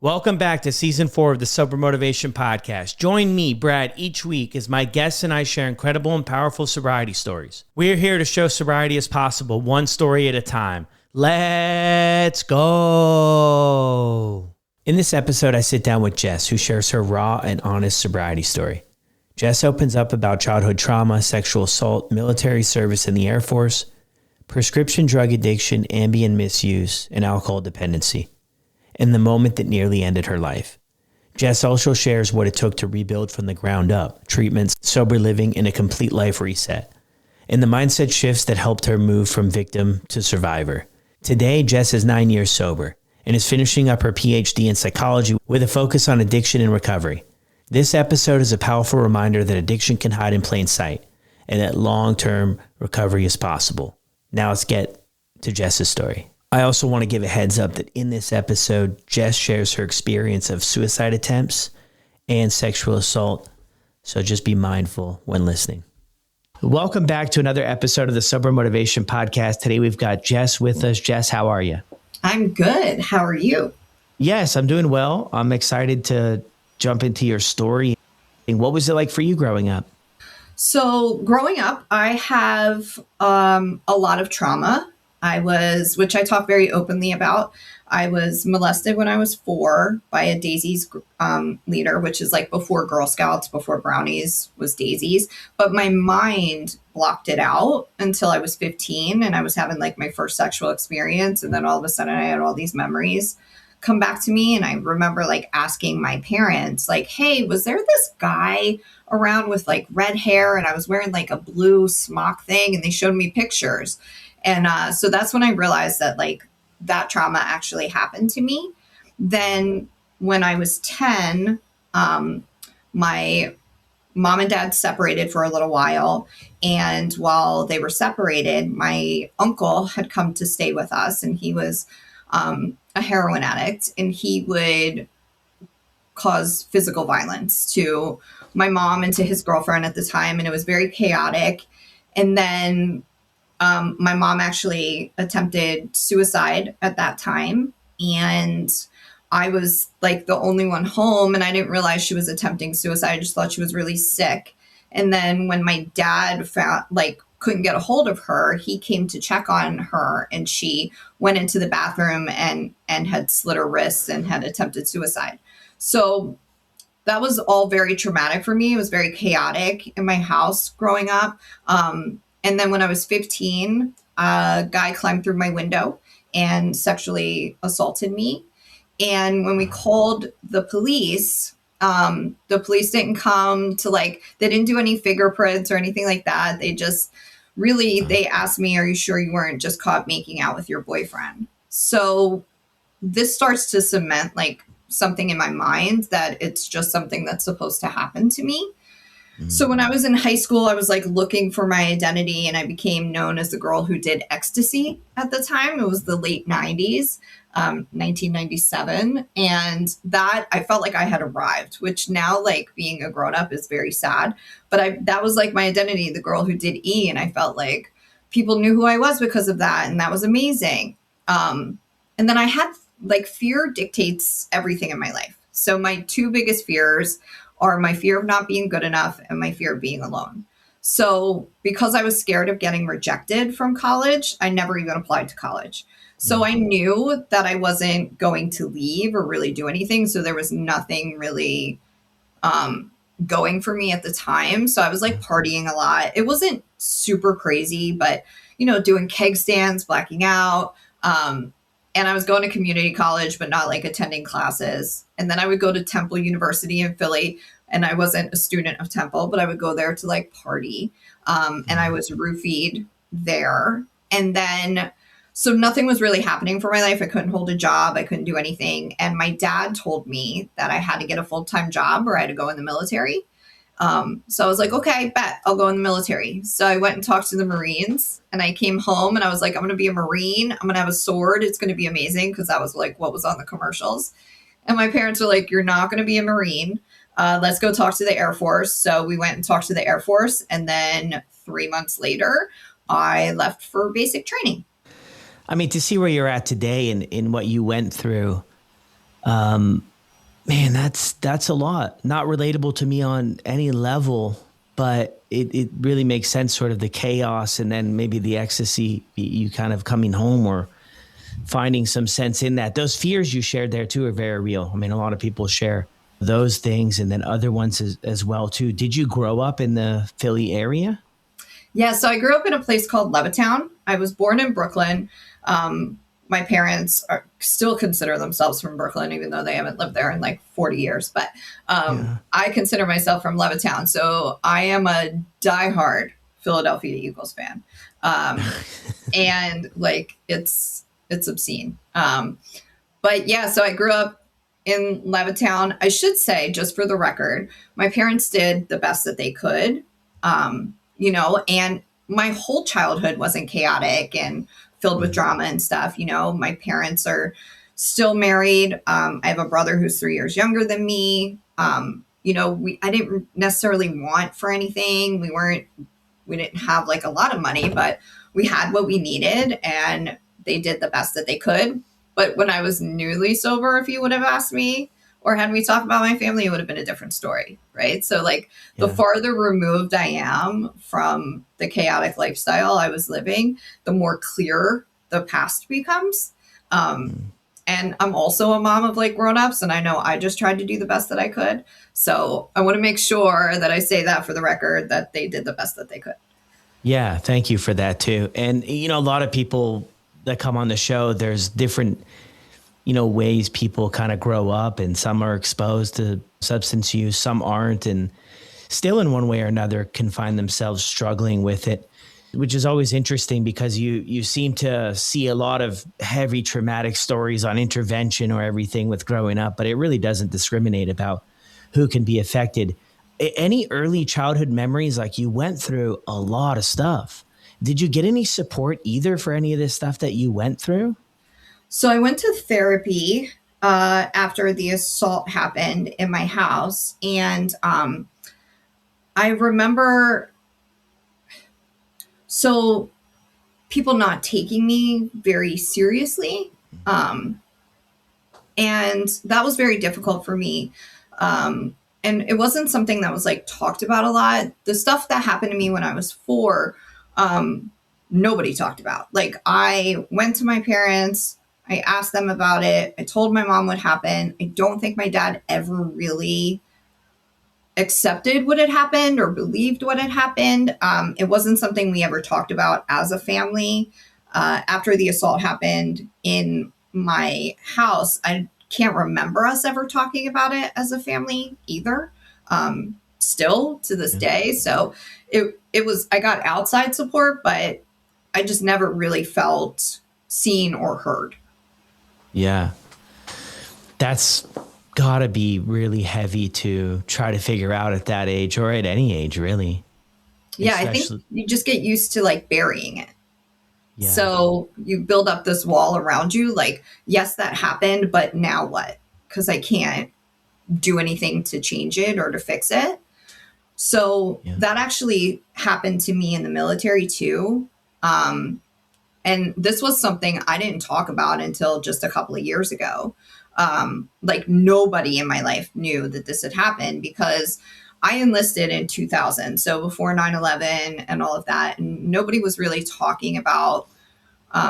Welcome back to Season 4 of the Sober Motivation Podcast. Join me, Brad, each week as my guests and I share incredible and powerful sobriety stories. We're here to show sobriety is possible, one story at a time. Let's go! In this episode, I sit down with Jess, who shares her raw and honest sobriety story. Jess opens up about childhood trauma, sexual assault, military service in the Air Force, prescription drug addiction, Ambien misuse, and alcohol dependency, and the moment that nearly ended her life. Jess also shares what it took to rebuild from the ground up, treatments, sober living, and a complete life reset, and the mindset shifts that helped her move from victim to survivor. Today, Jess is 9 years sober and is finishing up her PhD in psychology with a focus on addiction and recovery. This episode is a powerful reminder that addiction can hide in plain sight and that long-term recovery is possible. Now let's get to Jess's story. I also want to give a heads up that in this episode, Jess shares her experience of suicide attempts and sexual assault, so just be mindful when listening. Welcome back to another episode of the Sober Motivation Podcast. Today we've got Jess with us. Jess, how are you? I'm good. How are you? Yes, I'm doing well. I'm excited to jump into your story. And what was it like for you growing up? So growing up, I have a lot of trauma. Which I talk very openly about. I was molested when I was 4 by a Daisies leader, which is like before Girl Scouts, before Brownies was Daisies. But my mind blocked it out until I was 15 and I was having like my first sexual experience. And then all of a sudden I had all these memories come back to me. And I remember like asking my parents, like, hey, was there this guy around with like red hair? And I was wearing like a blue smock thing and they showed me pictures. And so that's when I realized that like that trauma actually happened to me. Then when I was 10, my mom and dad separated for a little while. And while they were separated, my uncle had come to stay with us and he was a heroin addict and he would cause physical violence to my mom and to his girlfriend at the time. And it was very chaotic. And then my mom actually attempted suicide at that time. And I was like the only one home and I didn't realize she was attempting suicide. I just thought she was really sick. And then when my dad couldn't get a hold of her, he came to check on her and she went into the bathroom and had slit her wrists and had attempted suicide. So that was all very traumatic for me. It was very chaotic in my house growing up. And then when I was 15, a guy climbed through my window and sexually assaulted me. And when we called the police didn't come to they didn't do any fingerprints or anything like that. They just they asked me, are you sure you weren't just caught making out with your boyfriend? So this starts to cement something in my mind that it's just something that's supposed to happen to me. So when I was in high school, I was looking for my identity and I became known as the girl who did ecstasy at the time. It was the late 90s, 1997. And that I felt like I had arrived, which now being a grown up is very sad. But that was my identity, the girl who did E. And I felt like people knew who I was because of that. And that was amazing. And then I had fear dictates everything in my life. So my two biggest fears are my fear of not being good enough and my fear of being alone. So because I was scared of getting rejected from college, I never even applied to college. So I knew that I wasn't going to leave or really do anything. So there was nothing really going for me at the time. So I was partying a lot. It wasn't super crazy, but, doing keg stands, blacking out. And I was going to community college, but not attending classes. And then I would go to Temple University in Philly. And I wasn't a student of Temple, but I would go there to party. And I was roofied there. And then, so nothing was really happening for my life. I couldn't hold a job. I couldn't do anything. And my dad told me that I had to get a full-time job or I had to go in the military. So I was like, okay, bet I'll go in the military. So I went and talked to the Marines and I came home and I was like, I'm going to be a Marine. I'm going to have a sword. It's going to be amazing. Cause that was what was on the commercials. And my parents were like, you're not going to be a Marine. Let's go talk to the Air Force. So we went and talked to the Air Force. And then 3 months later, I left for basic training. I mean, to see where you're at today and what you went through, Man, that's a lot. Not relatable to me on any level, but it really makes sense, sort of the chaos and then maybe the ecstasy, you kind of coming home or finding some sense in that. Those fears you shared there too are very real. I mean, a lot of people share those things and then other ones as well too. Did you grow up in the Philly area? Yeah, so I grew up in a place called Levittown. I was born in Brooklyn. My parents still consider themselves from Brooklyn, even though they haven't lived there in like 40 years. But Yeah. I consider myself from Levittown. So I am a diehard Philadelphia Eagles fan. Um, and like it's obscene. But yeah, so I grew up in Levittown. I should say, just for the record, my parents did the best that they could, and my whole childhood wasn't chaotic and filled with drama and stuff. My parents are still married. I have a brother who's 3 years younger than me. I didn't necessarily want for anything. We didn't have like a lot of money, but we had what we needed and they did the best that they could. But when I was newly sober, if you would have asked me or had me talk about my family, it would have been a different story. Right. So, like, the Yeah. farther removed I am from the chaotic lifestyle I was living, the more clear the past becomes. Um, and I'm also a mom of like grown-ups, and I know I just tried to do the best that I could. So I want to make sure that I say that for the record, that they did the best that they could. Yeah, thank you for that too. And a lot of people that come on the show, there's different ways people kind of grow up, and some are exposed to substance use, some aren't, and still in one way or another can find themselves struggling with it, which is always interesting because you seem to see a lot of heavy traumatic stories on intervention or everything with growing up, but it really doesn't discriminate about who can be affected. Any early childhood memories? Like, you went through a lot of stuff. Did you get any support either for any of this stuff that you went through? So I went to therapy after the assault happened in my house. And I remember, so people not taking me very seriously. Um, and that was very difficult for me. And it wasn't something that was like talked about a lot. The stuff that happened to me when I was 4, um, nobody talked about. Like, I went to my parents, I asked them about it, I told my mom what happened. I don't think my dad ever really accepted what had happened or believed what had happened. It wasn't something we ever talked about as a family. After the assault happened in my house, I can't remember us ever talking about it as a family either. Still to this Yeah. day. So it was, I got outside support, but I just never really felt seen or heard. Yeah. That's gotta be really heavy to try to figure out at that age, or at any age, really. Yeah, I think Especially, you just get used to like burying it. yeah. So you build up this wall around you, like, yes, that happened, but now what? Because I can't do anything to change it or to fix it. So Yeah. that actually happened to me in the military too. Um, and this was something I didn't talk about until just a couple of years ago. Like, nobody in my life knew that this had happened because I enlisted in 2000. So before 9/11 and all of that. And nobody was really talking about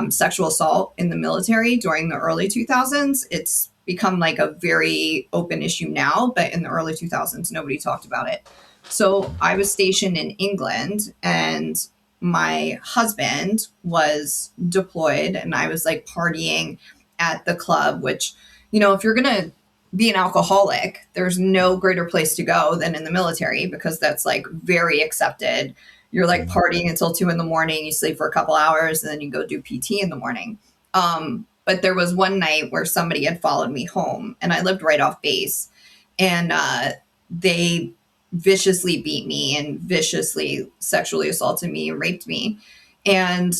sexual assault in the military during the early 2000s. It's become like a very open issue now, but in the early 2000s, nobody talked about it. So I was stationed in England, and my husband was deployed, and I was like partying at the club, which, if you're going to be an alcoholic, there's no greater place to go than in the military because that's like very accepted. You're like partying until 2 in the morning, you sleep for a couple hours, and then you go do PT in the morning. But there was one night where somebody had followed me home, and I lived right off base, and they viciously beat me and viciously sexually assaulted me and raped me. And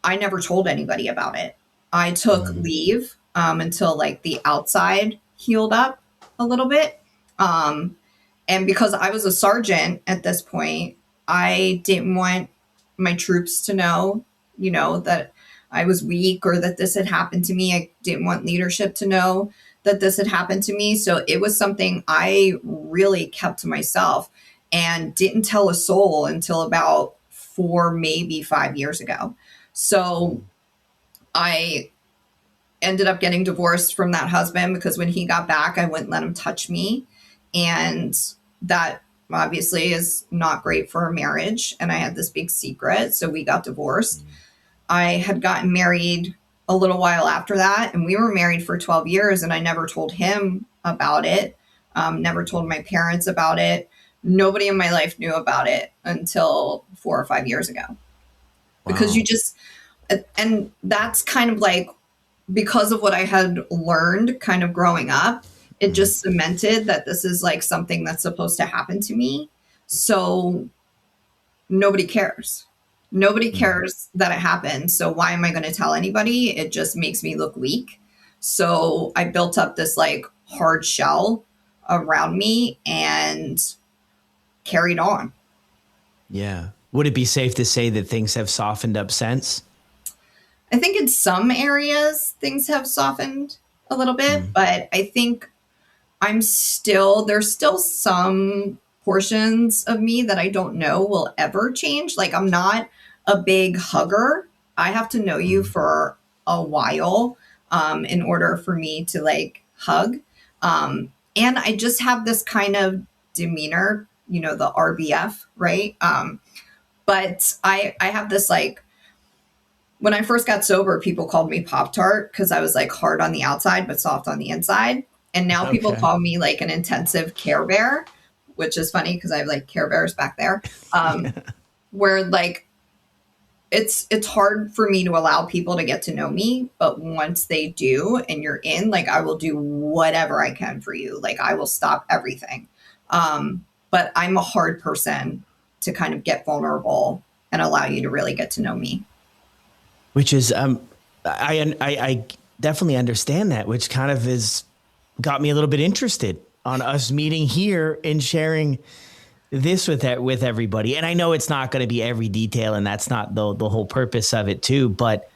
I never told anybody about it. I took leave until like the outside healed up a little bit. And because I was a sergeant at this point, I didn't want my troops to know, that I was weak or that this had happened to me. I didn't want leadership to know that this had happened to me. So it was something I really kept to myself and didn't tell a soul until about 4, maybe 5 years ago. So I ended up getting divorced from that husband because when he got back, I wouldn't let him touch me. And that obviously is not great for a marriage. And I had this big secret. So we got divorced. I had gotten married a little while after that, and we were married for 12 years, and I never told him about it, never told my parents about it. Nobody in my life knew about it until 4 or 5 years ago. Because Wow. you just, and that's kind of like, because of what I had learned kind of growing up, it just cemented that this is like something that's supposed to happen to me. So nobody cares. Nobody cares that it happened. So why am I going to tell anybody? It just makes me look weak. So I built up this like hard shell around me and carried on. Yeah. Would it be safe to say that things have softened up since? I think in some areas things have softened a little bit, but I think there's still some portions of me that I don't know will ever change. Like, I'm not a big hugger. I have to know you for a while in order for me to like hug. And I just have this kind of demeanor, the RBF, right? But I have this like, when I first got sober, people called me Pop Tart because I was like hard on the outside but soft on the inside. And now people call me like an intensive Care Bear, which is funny because I have like Care Bears back there. Where like it's hard for me to allow people to get to know me, but once they do and you're in, like I will do whatever I can for you. Like I will stop everything. But I'm a hard person to kind of get vulnerable and allow you to really get to know me. Which is, I definitely understand that, which kind of got me a little bit interested on us meeting here and sharing this with everybody. And I know it's not going to be every detail, and that's not the whole purpose of it too. But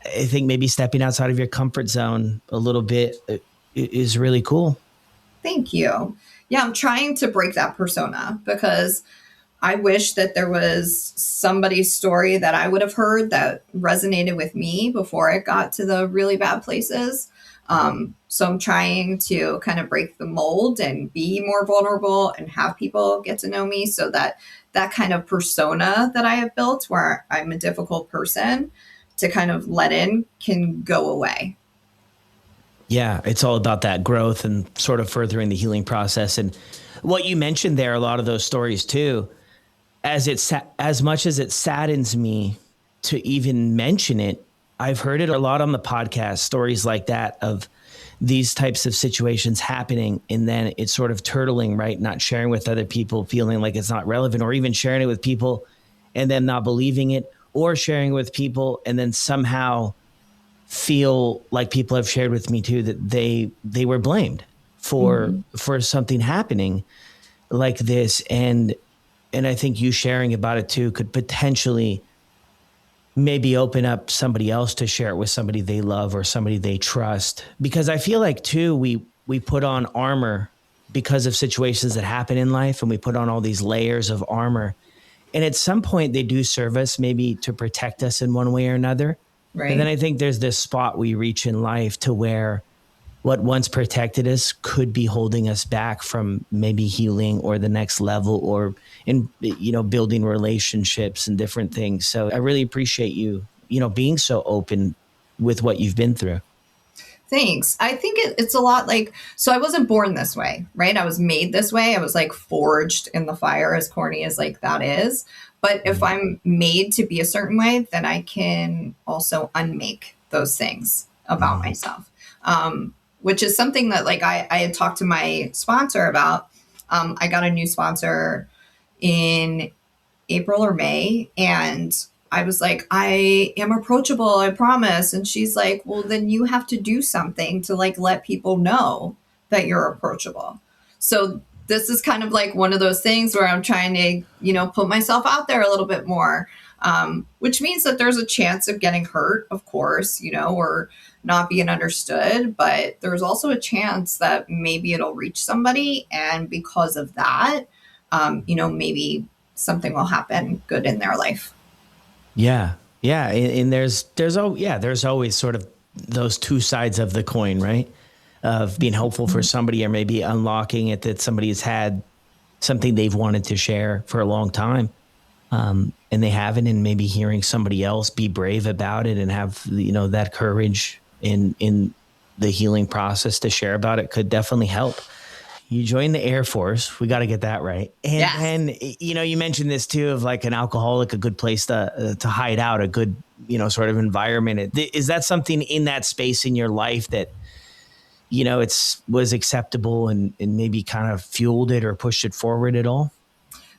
I think maybe stepping outside of your comfort zone a little bit is really cool. Thank you. Yeah, I'm trying to break that persona because I wish that there was somebody's story that I would have heard that resonated with me before it got to the really bad places. So I'm trying to kind of break the mold and be more vulnerable and have people get to know me so that that kind of persona that I have built where I'm a difficult person to kind of let in can go away. Yeah, it's all about that growth and sort of furthering the healing process. And what you mentioned there, a lot of those stories too, as much as it saddens me to even mention it, I've heard it a lot on the podcast, stories like that of these types of situations happening and then it's sort of turtling, right? Not sharing with other people, feeling like it's not relevant, or even sharing it with people and then not believing it, or sharing with people and then somehow feel like people have shared with me too that they were blamed for something happening like this. And I think you sharing about it too could potentially maybe open up somebody else to share it with somebody they love or somebody they trust. Because I feel like too, we put on armor because of situations that happen in life, and we put on all these layers of armor. And at some point they do serve us maybe to protect us in one way or another. Right. And then I think there's this spot we reach in life to where what once protected us could be holding us back from maybe healing or the next level, or in, building relationships and different things. So I really appreciate you, being so open with what you've been through. Thanks. I think it's a lot like, so I wasn't born this way, right? I was made this way. I was like forged in the fire, as corny as like that is. But if I'm made to be a certain way, then I can also unmake those things about myself. Which is something that like I had talked to my sponsor about. I got a new sponsor in April or May, and I was like, I am approachable, I promise. And she's like, well, then you have to do something to like let people know that you're approachable. So this is kind of like one of those things where I'm trying to, put myself out there a little bit more. which means that there's a chance of getting hurt, of course, or not being understood. But there's also a chance that maybe it'll reach somebody. And because of that, maybe something will happen good in their life. Yeah. Yeah. And there's always sort of those two sides of the coin, right? Of being hopeful for somebody, or maybe unlocking it, that somebody has had something they've wanted to share for a long time. And they haven't, and maybe hearing somebody else be brave about it and have, that courage in the healing process to share about it could definitely help. You joined the Air Force. We got to get that right. And then, you mentioned this too, of like an alcoholic, a good place to hide out, a good, sort of environment. Is that something in that space in your life that, was acceptable and maybe kind of fueled it or pushed it forward at all?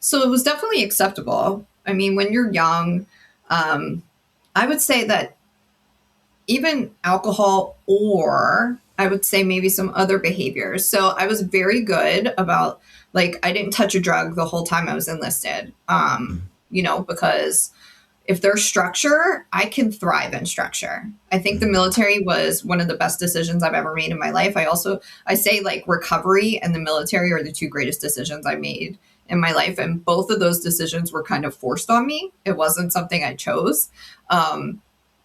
So it was definitely acceptable. I mean, when you're young, I would say that even alcohol, or I would say maybe some other behaviors. So I was very good about, like, I didn't touch a drug the whole time I was enlisted, because if there's structure, I can thrive in structure. I think the military was one of the best decisions I've ever made in my life. I say like recovery and the military are the two greatest decisions I made in my life. And both of those decisions were kind of forced on me. It wasn't something I chose,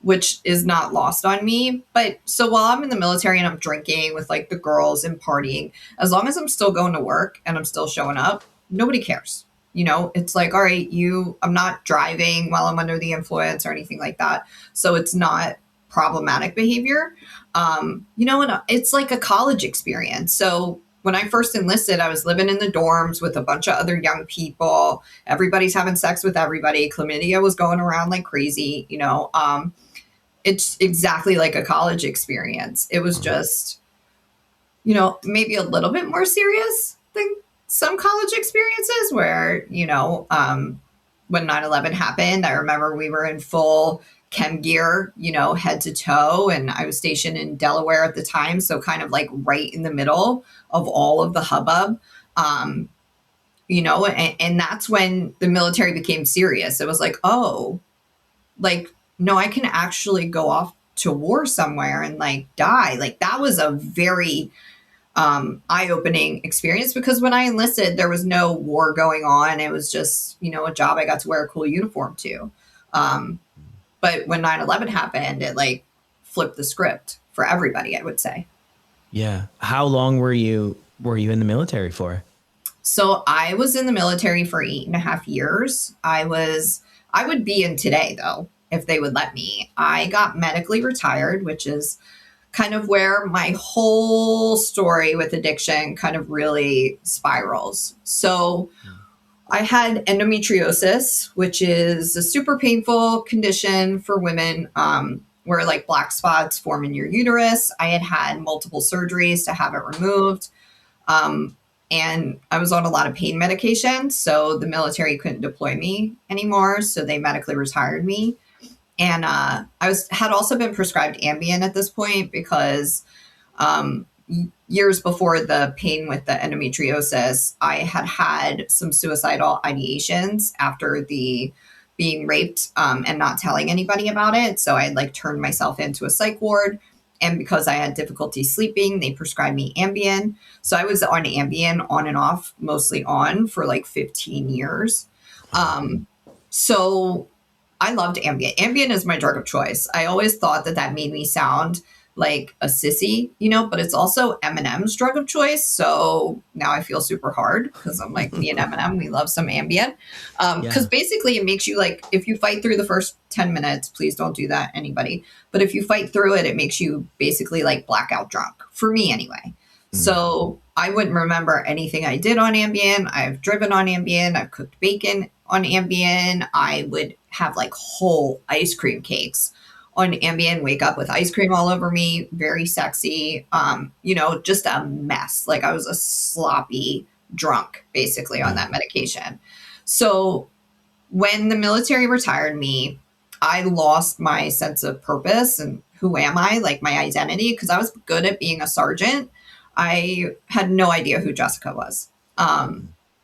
which is not lost on me. But so while I'm in the military and I'm drinking with like the girls and partying, as long as I'm still going to work and I'm still showing up, nobody cares. It's like, all right, I'm not driving while I'm under the influence or anything like that. So it's not problematic behavior. And it's like a college experience. So when I first enlisted, I was living in the dorms with a bunch of other young people. Everybody's having sex with everybody. Chlamydia was going around like crazy. It's exactly like a college experience. It was just, maybe a little bit more serious than some college experiences where, when 9/11 happened, I remember we were in full chem gear, head to toe. And I was stationed in Delaware at the time. So kind of like right in the middle of all of the hubbub, and that's when the military became serious. It was like, oh, like, no, I can actually go off to war somewhere and like die. Like that was a very eye-opening experience, because when I enlisted, there was no war going on. It was just, a job I got to wear a cool uniform to. But when 9/11 happened, it like flipped the script for everybody, I would say. Yeah. How long were you in the military for? So I was in the military for 8.5 years. I would be in today though, if they would let me. I got medically retired, which is kind of where my whole story with addiction kind of really spirals. So I had endometriosis, which is a super painful condition for women, where like black spots form in your uterus. I had multiple surgeries to have it removed. And I was on a lot of pain medication. So the military couldn't deploy me anymore. So they medically retired me. And had also been prescribed Ambien at this point, because years before the pain with the endometriosis, I had some suicidal ideations after the being raped, and not telling anybody about it. So I had like turned myself into a psych ward. And because I had difficulty sleeping, they prescribed me Ambien. So I was on Ambien on and off, mostly on, for like 15 years. So I loved Ambien. Ambien is my drug of choice. I always thought that made me sound like a sissy, but it's also Eminem's drug of choice. So now I feel super hard, because I'm like, me and Eminem, we love some Ambien. Because basically it makes you like, if you fight through the first 10 minutes, please don't do that, anybody. But if you fight through it, it makes you basically like blackout drunk, for me anyway. So I wouldn't remember anything I did on Ambien. I've driven on Ambien. I've cooked bacon on Ambien. I would have like whole ice cream cakes on Ambien, wake up with ice cream all over me, very sexy, just a mess. Like I was a sloppy drunk basically on that medication. So when the military retired me, I lost my sense of purpose and who am I, like my identity, because I was good at being a sergeant. I had no idea who Jessica was.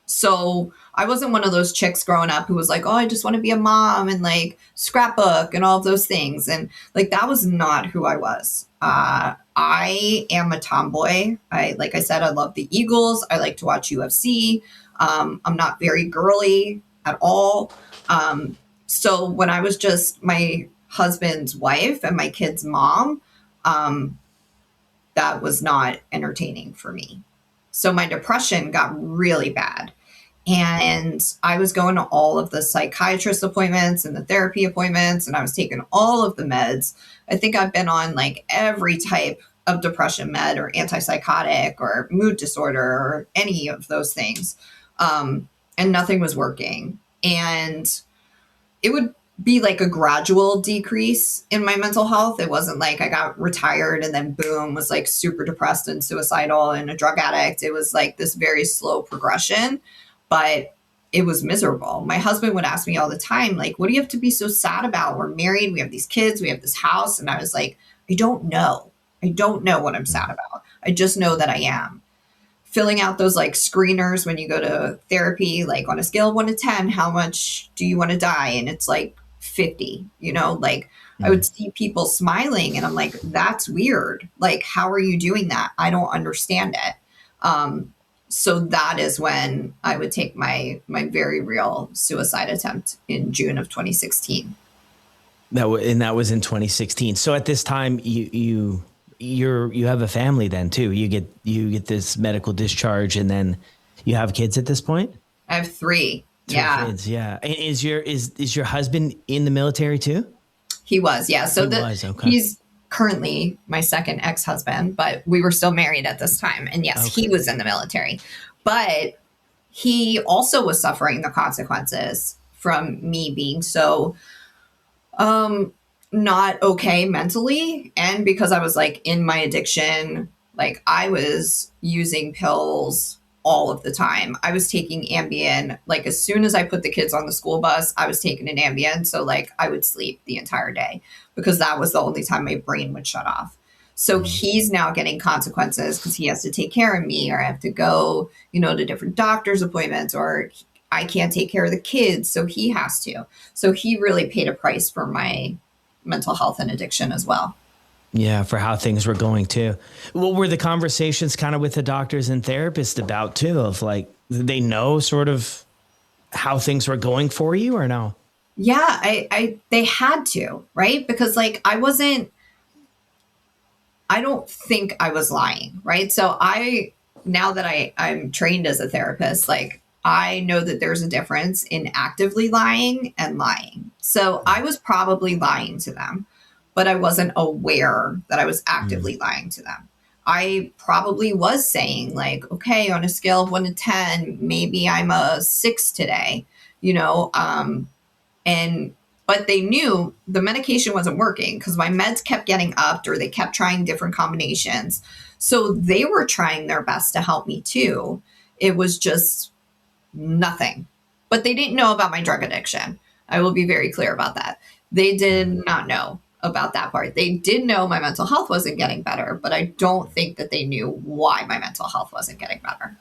So I wasn't one of those chicks growing up who was like, oh, I just want to be a mom and like scrapbook and all of those things. And like, that was not who I was. I am a tomboy. Like I said, I love the Eagles. I like to watch UFC. I'm not very girly at all. So when I was just my husband's wife and my kid's mom, um, that was not entertaining for me. So my depression got really bad. And I was going to all of the psychiatrist appointments and the therapy appointments, and I was taking all of the meds. I think I've been on like every type of depression med or antipsychotic or mood disorder or any of those things. And nothing was working. And it would be like a gradual decrease in my mental health. It wasn't like I got retired and then boom, was like super depressed and suicidal and a drug addict. It was like this very slow progression, but it was miserable. My husband would ask me all the time, like, what do you have to be so sad about? We're married, we have these kids, we have this house. And I was like, I don't know. I don't know what I'm sad about. I just know that I am. Filling out those like screeners when you go to therapy, like on a scale of 1 to 10, how much do you want to die? And it's like 50, like I would see people smiling and I'm like, that's weird. Like, how are you doing that? I don't understand it. So that is when I would take my very real suicide attempt in June of 2016. That was in 2016. So at this time, you have a family then too. You get this medical discharge, and then you have kids at this point. I have three. Three kids, yeah. And is your husband in the military too? He was, yeah. So Okay. He's currently my second ex-husband, but we were still married at this time. And yes, okay. He was in the military, but he also was suffering the consequences from me being so not okay mentally. And because I was like in my addiction, like I was using pills all of the time. I was taking Ambien. Like as soon as I put the kids on the school bus, I was taking an Ambien. So like I would sleep the entire day because that was the only time my brain would shut off. So he's now getting consequences because he has to take care of me, or I have to go, to different doctor's appointments, or I can't take care of the kids. So he has to. So he really paid a price for my mental health and addiction as well. Yeah, for how things were going too. What were the conversations kind of with the doctors and therapists about too? Of like, did they know sort of how things were going for you or no? Yeah, they had to, right? Because like I don't think I was lying, right? So now that I'm trained as a therapist, like I know that there's a difference in actively lying and lying. So I was probably lying to them, but I wasn't aware that I was actively lying to them. I probably was saying like, okay, on a scale of 1 to 10, maybe I'm a 6 today, but they knew the medication wasn't working because my meds kept getting upped or they kept trying different combinations. So they were trying their best to help me too. It was just nothing. But they didn't know about my drug addiction. I will be very clear about that. They did not know about that part. They did know my mental health wasn't getting better, but I don't think that they knew why my mental health wasn't getting better.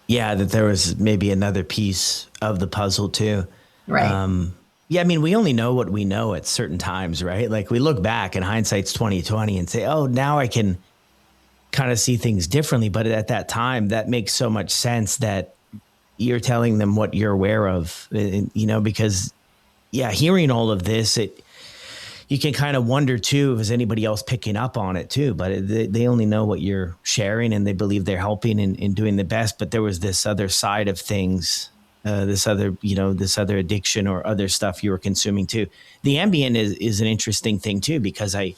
Yeah, that there was maybe another piece of the puzzle too. Right. Yeah, I mean, we only know what we know at certain times, right? Like we look back and hindsight's 2020 and say, oh, now I can kind of see things differently. But at that time, that makes so much sense that you're telling them what you're aware of, because hearing all of this, you can kind of wonder too, if there's anybody else picking up on it too, but they only know what you're sharing and they believe they're helping and doing the best. But there was this other side of things, this other addiction or other stuff you were consuming too. The Ambien is an interesting thing too, because I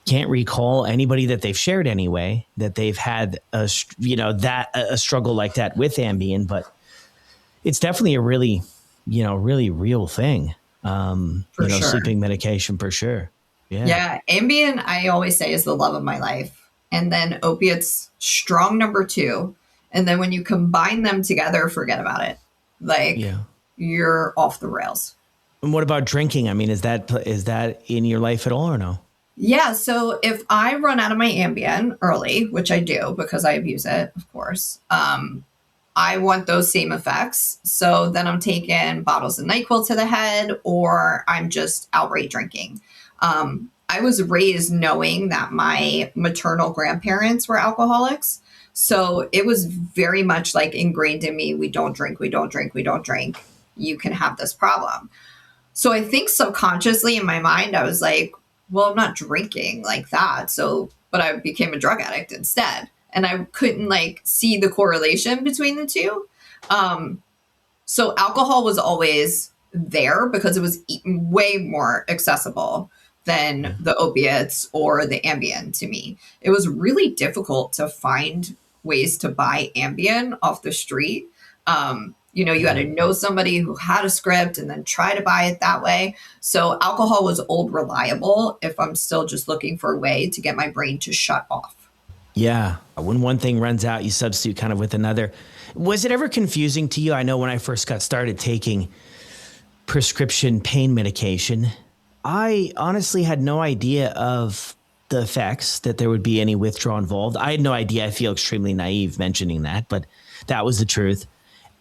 can't recall anybody that they've shared anyway, that they've had a struggle like that with Ambien, but it's definitely a really real thing. For sure. Sleeping medication for sure. Yeah. Ambien, I always say, is the love of my life. And then opiates, strong number 2. And then when you combine them together, forget about it. Like you're off the rails. And what about drinking? I mean, is that in your life at all or no? Yeah. So if I run out of my Ambien early, which I do because I abuse it, of course, I want those same effects. So then I'm taking bottles of NyQuil to the head, or I'm just outright drinking. I was raised knowing that my maternal grandparents were alcoholics. So it was very much like ingrained in me, we don't drink, we don't drink, we don't drink. You can have this problem. So I think subconsciously in my mind, I was like, well, I'm not drinking like that. So, but I became a drug addict instead. And I couldn't like see the correlation between the two. So alcohol was always there because it was way more accessible than the opiates or the Ambien to me. It was really difficult to find ways to buy Ambien off the street. You had to know somebody who had a script and then try to buy it that way. So alcohol was old reliable if I'm still just looking for a way to get my brain to shut off. Yeah. When one thing runs out, you substitute kind of with another. Was it ever confusing to you? I know when I first got started taking prescription pain medication, I honestly had no idea of the effects, that there would be any withdrawal involved. I had no idea. I feel extremely naive mentioning that, but that was the truth.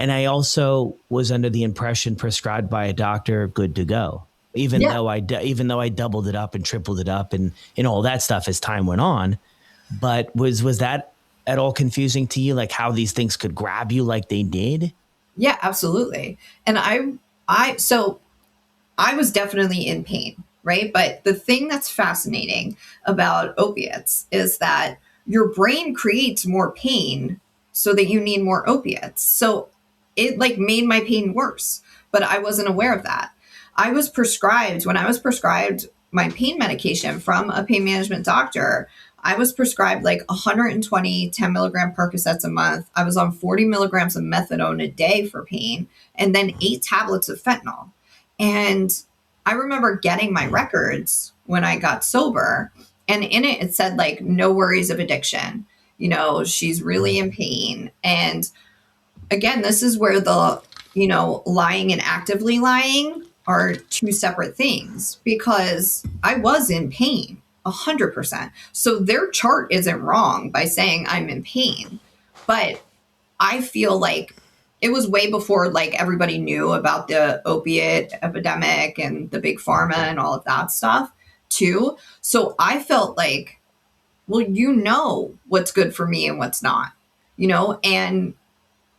And I also was under the impression prescribed by a doctor, good to go. Even though I doubled it up and tripled it up and all that stuff as time went on. But was that at all confusing to you, like how these things could grab you like they did? Yeah, absolutely. And so I was definitely in pain, right? But the thing that's fascinating about opiates is that your brain creates more pain so that you need more opiates. So it like made my pain worse, but I wasn't aware of that. When I was prescribed my pain medication from a pain management doctor, I was prescribed like 120 10 milligram Percocets a month. I was on 40 milligrams of methadone a day for pain, and then 8 tablets of fentanyl. And I remember getting my records when I got sober, and in it said like, no worries of addiction. She's really in pain. And again, this is where the, lying and actively lying are two separate things, because I was in pain 100%. So their chart isn't wrong by saying I'm in pain, but I feel like it was way before like everybody knew about the opiate epidemic and the big pharma and all of that stuff too. So I felt like, well, what's good for me and what's not, and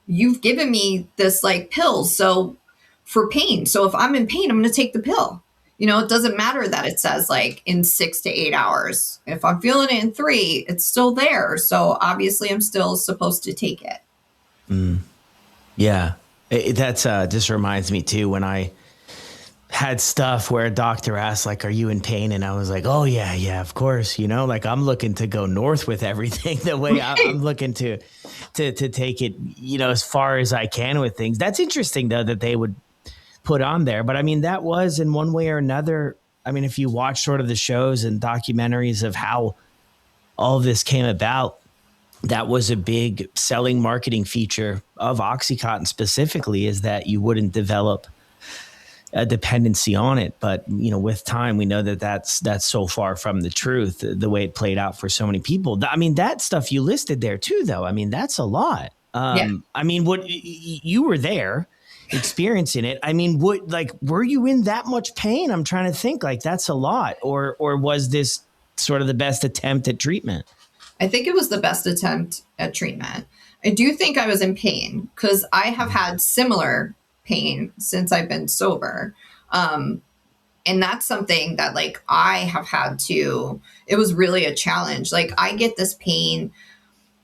you've given me this like pills. So for pain. So if I'm in pain, I'm going to take the pill. It doesn't matter that it says like in 6 to 8 hours. If I'm feeling it in 3, it's still there. So obviously I'm still supposed to take it. Yeah. That's just reminds me too, when I had stuff where a doctor asked like, are you in pain? And I was like, oh yeah, of course. Like I'm looking to go north with everything, the way I'm looking to take it, as far as I can with things. That's interesting though, that they would put on there. But I mean, that was in one way or another. I mean, if you watch sort of the shows and documentaries of how all of this came about, that was a big selling marketing feature of OxyContin specifically, is that you wouldn't develop a dependency on it. But, with time, we know that that's so far from the truth, the way it played out for so many people. I mean, that stuff you listed there too, though. I mean, that's a lot. I mean, what you were there experiencing it. I mean, were you in that much pain? I'm trying to think, like, that's a lot, or was this sort of the best attempt at treatment? I think it was the best attempt at treatment. I do think I was in pain because I have had similar pain since I've been sober. And that's something that like I have had to, it was really a challenge. Like I get this pain.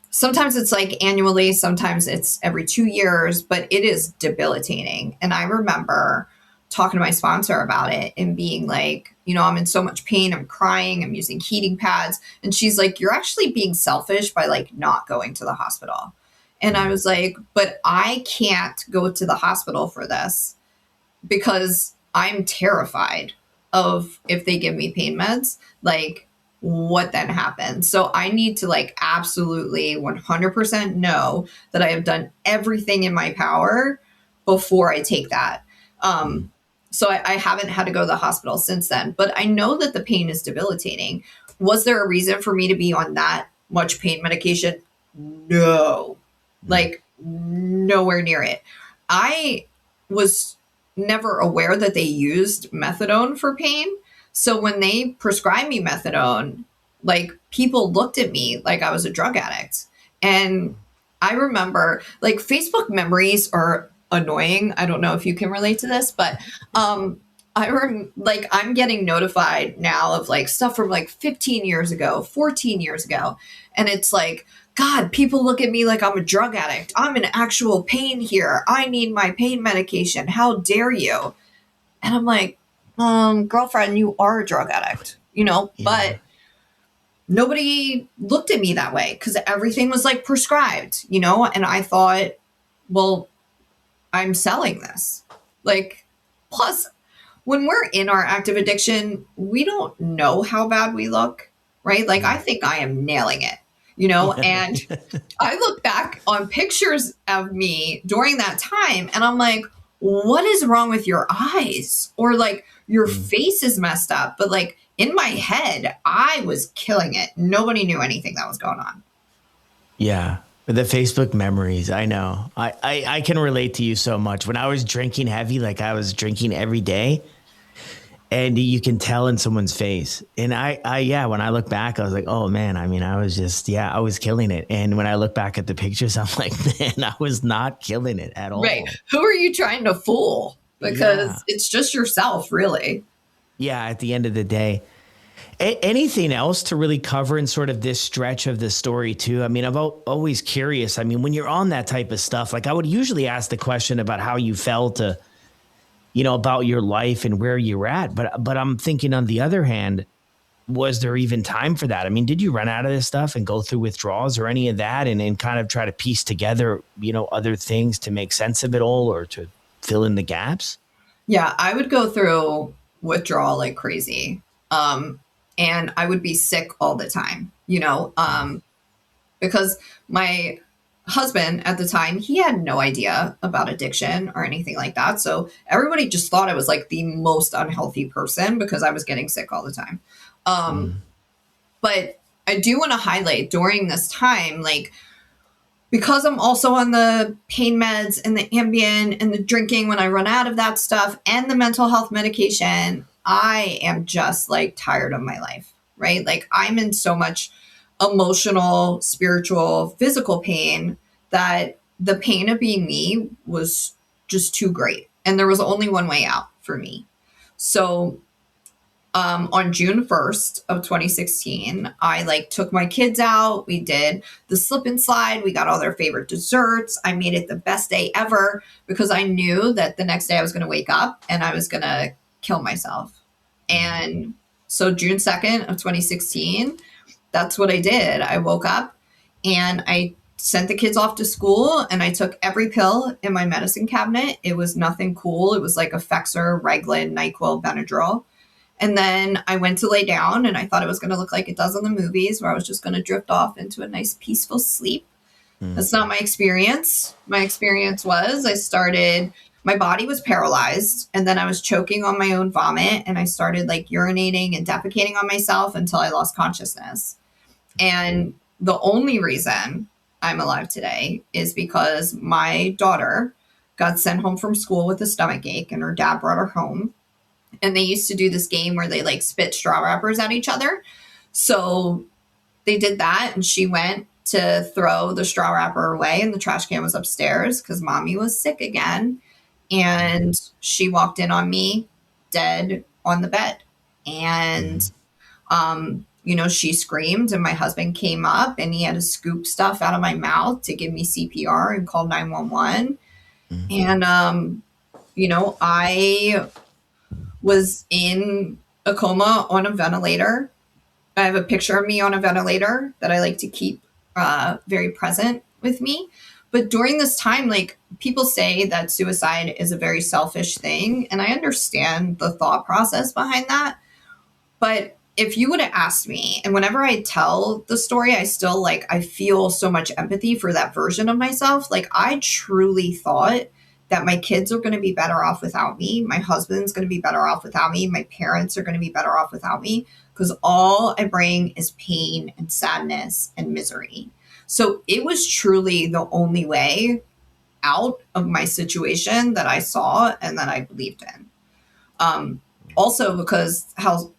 Sometimes it's like annually, sometimes it's every 2 years, but it is debilitating. And I remember talking to my sponsor about it and being like, I'm in so much pain. I'm crying. I'm using heating pads. And she's like, you're actually being selfish by like not going to the hospital. And I was like, but I can't go to the hospital for this because I'm terrified of if they give me pain meds, like what then happens. So I need to like absolutely 100% know that I have done everything in my power before I take that. So I haven't had to go to the hospital since then, but I know that the pain is debilitating. Was there a reason for me to be on that much pain medication? No. Like, nowhere near it. I was never aware that they used methadone for pain. So when they prescribed me methadone, like people looked at me like I was a drug addict. And I remember like Facebook memories are annoying. I don't know if you can relate to this, but like I'm getting notified now of like stuff from like 15 years ago, 14 years ago. And it's like, God, people look at me like I'm a drug addict. I'm in actual pain here. I need my pain medication. How dare you? And I'm like, girlfriend, you are a drug addict, but nobody looked at me that way because everything was like prescribed, and I thought, well, I'm selling this. Like, plus, when we're in our active addiction, we don't know how bad we look, right? Like, I think I am nailing it, and I look back on pictures of me during that time and I'm like, what is wrong with your eyes? Or like, your face is messed up. But like, in my head, I was killing it. Nobody knew anything that was going on. Yeah. The Facebook memories. I know. I can relate to you so much. When I was drinking heavy, like I was drinking every day, and you can tell in someone's face. And yeah, when I look back, I was like, oh man, I mean, I was killing it. And when I look back at the pictures, I'm like, man, I was not killing it at all. Right. Who are you trying to fool? Because it's just yourself, really. Yeah. At the end of the day. Anything else to really cover in sort of this stretch of the story too? I mean, I'm always curious. I mean, when you're on that type of stuff, like I would usually ask the question about how you felt, about your life and where you were at. But I'm thinking on the other hand, was there even time for that? I mean, did you run out of this stuff and go through withdrawals or any of that and kind of try to piece together, other things to make sense of it all or to fill in the gaps? Yeah, I would go through withdrawal like crazy. And I would be sick all the time, because my husband at the time, he had no idea about addiction or anything like that. So everybody just thought I was like the most unhealthy person because I was getting sick all the time. But I do want to highlight during this time, like, because I'm also on the pain meds and the Ambien and the drinking when I run out of that stuff and the mental health medication, I am just like tired of my life, right? Like I'm in so much emotional, spiritual, physical pain that the pain of being me was just too great. And there was only one way out for me. So on June 1st of 2016, I like took my kids out. We did the slip and slide. We got all their favorite desserts. I made it the best day ever because I knew that the next day I was going to wake up and I was going to kill myself. And so June 2nd of 2016, that's what I did. I woke up and I sent the kids off to school and I took every pill in my medicine cabinet. It was nothing cool. It was like Effexor, Reglan, NyQuil, Benadryl. And then I went to lay down and I thought it was going to look like it does in the movies where I was just going to drift off into a nice peaceful sleep. That's not my experience. My experience was my body was paralyzed and then I was choking on my own vomit and I started like urinating and defecating on myself until I lost consciousness. And the only reason I'm alive today is because my daughter got sent home from school with a stomach ache and her dad brought her home. And they used to do this game where they like spit straw wrappers at each other. So they did that and she went to throw the straw wrapper away and the trash can was upstairs because mommy was sick again. And she walked in on me dead on the bed. And, she screamed and my husband came up and he had to scoop stuff out of my mouth to give me CPR and call 911. And, I was in a coma on a ventilator. I have a picture of me on a ventilator that I like to keep very present with me. But during this time, like people say that suicide is a very selfish thing. And I understand the thought process behind that. But if you would have asked me, and whenever I tell the story, I still I feel so much empathy for that version of myself. Like I truly thought that my kids are going to be better off without me. My husband's going to be better off without me. My parents are going to be better off without me because all I bring is pain and sadness and misery. So it was truly the only way out of my situation that I saw and that I believed in. Also because how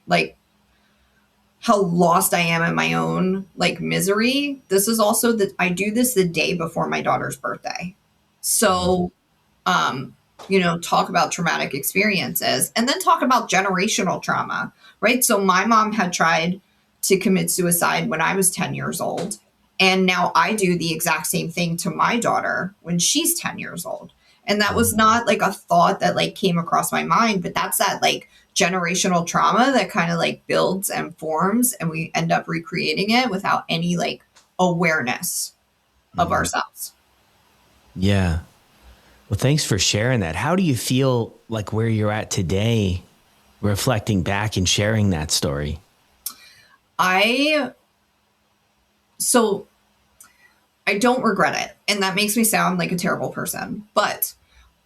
lost I am in my own like misery. This is also that I do this the day before my daughter's birthday. So, talk about traumatic experiences and then talk about generational trauma, right? So my mom had tried to commit suicide when I was 10 years old. And now I do the exact same thing to my daughter when she's 10 years old. And that was not like a thought that like came across my mind, but that's that like generational trauma that kind of like builds and forms and we end up recreating it without any like awareness of ourselves. Yeah. Well, thanks for sharing that. How do you feel like where you're at today, reflecting back and sharing that story? So I don't regret it. And that makes me sound like a terrible person. But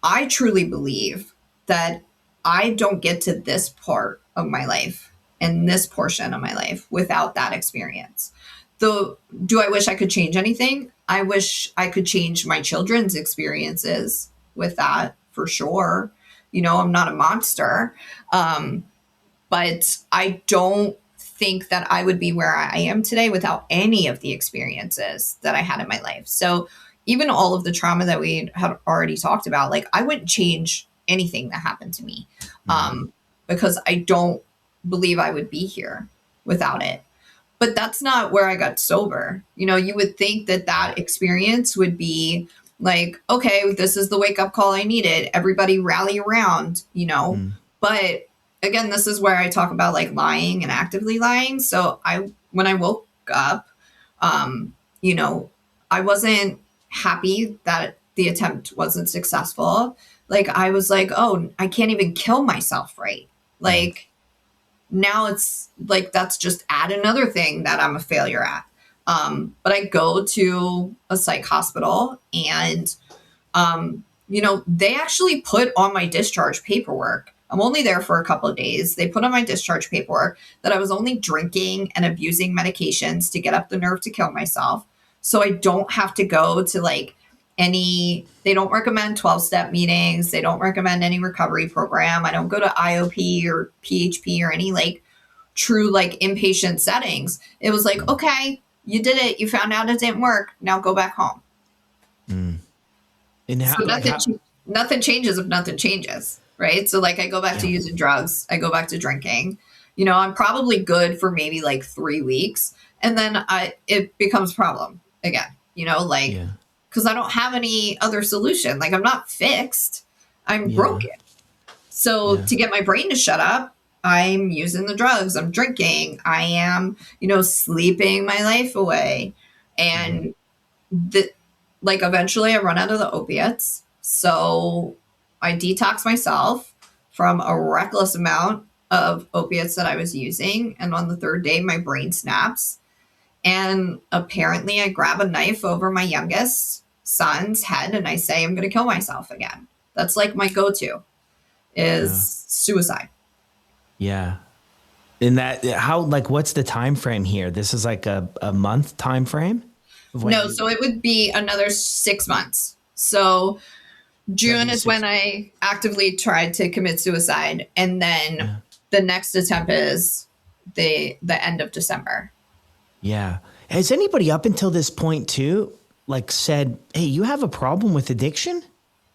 I truly believe that I don't get to this part of my life and this portion of my life without that experience. Though, do I wish I could change anything? I wish I could change my children's experiences with that for sure. I'm not a monster. But I don't think that I would be where I am today without any of the experiences that I had in my life. So even all of the trauma that we had already talked about, like I wouldn't change anything that happened to me because I don't believe I would be here without it. But that's not where I got sober. You would think that that experience would be like, okay, this is the wake up call I needed. Everybody rally around, But again, this is where I talk about like lying and actively lying. So when I woke up, I wasn't happy that the attempt wasn't successful. Like I was like, oh, I can't even kill myself, right? Like now it's like, that's just add another thing that I'm a failure at. But I go to a psych hospital and, they actually put on my discharge paperwork. I'm only there for a couple of days. They put on my discharge paperwork that I was only drinking and abusing medications to get up the nerve to kill myself. So I don't have to go to like they don't recommend 12-step meetings. They don't recommend any recovery program. I don't go to IOP or PHP or any like true like inpatient settings. It was like, okay, you did it. You found out it didn't work. Now go back home. And nothing changes if nothing changes. Right. So like I go back to using drugs. I go back to drinking. I'm probably good for maybe like 3 weeks. And then it becomes a problem again, because I don't have any other solution. Like I'm not fixed. I'm broken. So to get my brain to shut up, I'm using the drugs. I'm drinking. I am, sleeping my life away. And eventually I run out of the opiates. So I detox myself from a reckless amount of opiates that I was using. And on the third day, my brain snaps. And apparently I grab a knife over my youngest son's head and I say, I'm going to kill myself again. That's like my go-to is suicide. Yeah. And what's the time frame here? This is like a month time frame? No, so it would be another 6 months. So June is when I actively tried to commit suicide. And then the next attempt is the end of December. Yeah. Has anybody up until this point too, like said, hey, you have a problem with addiction?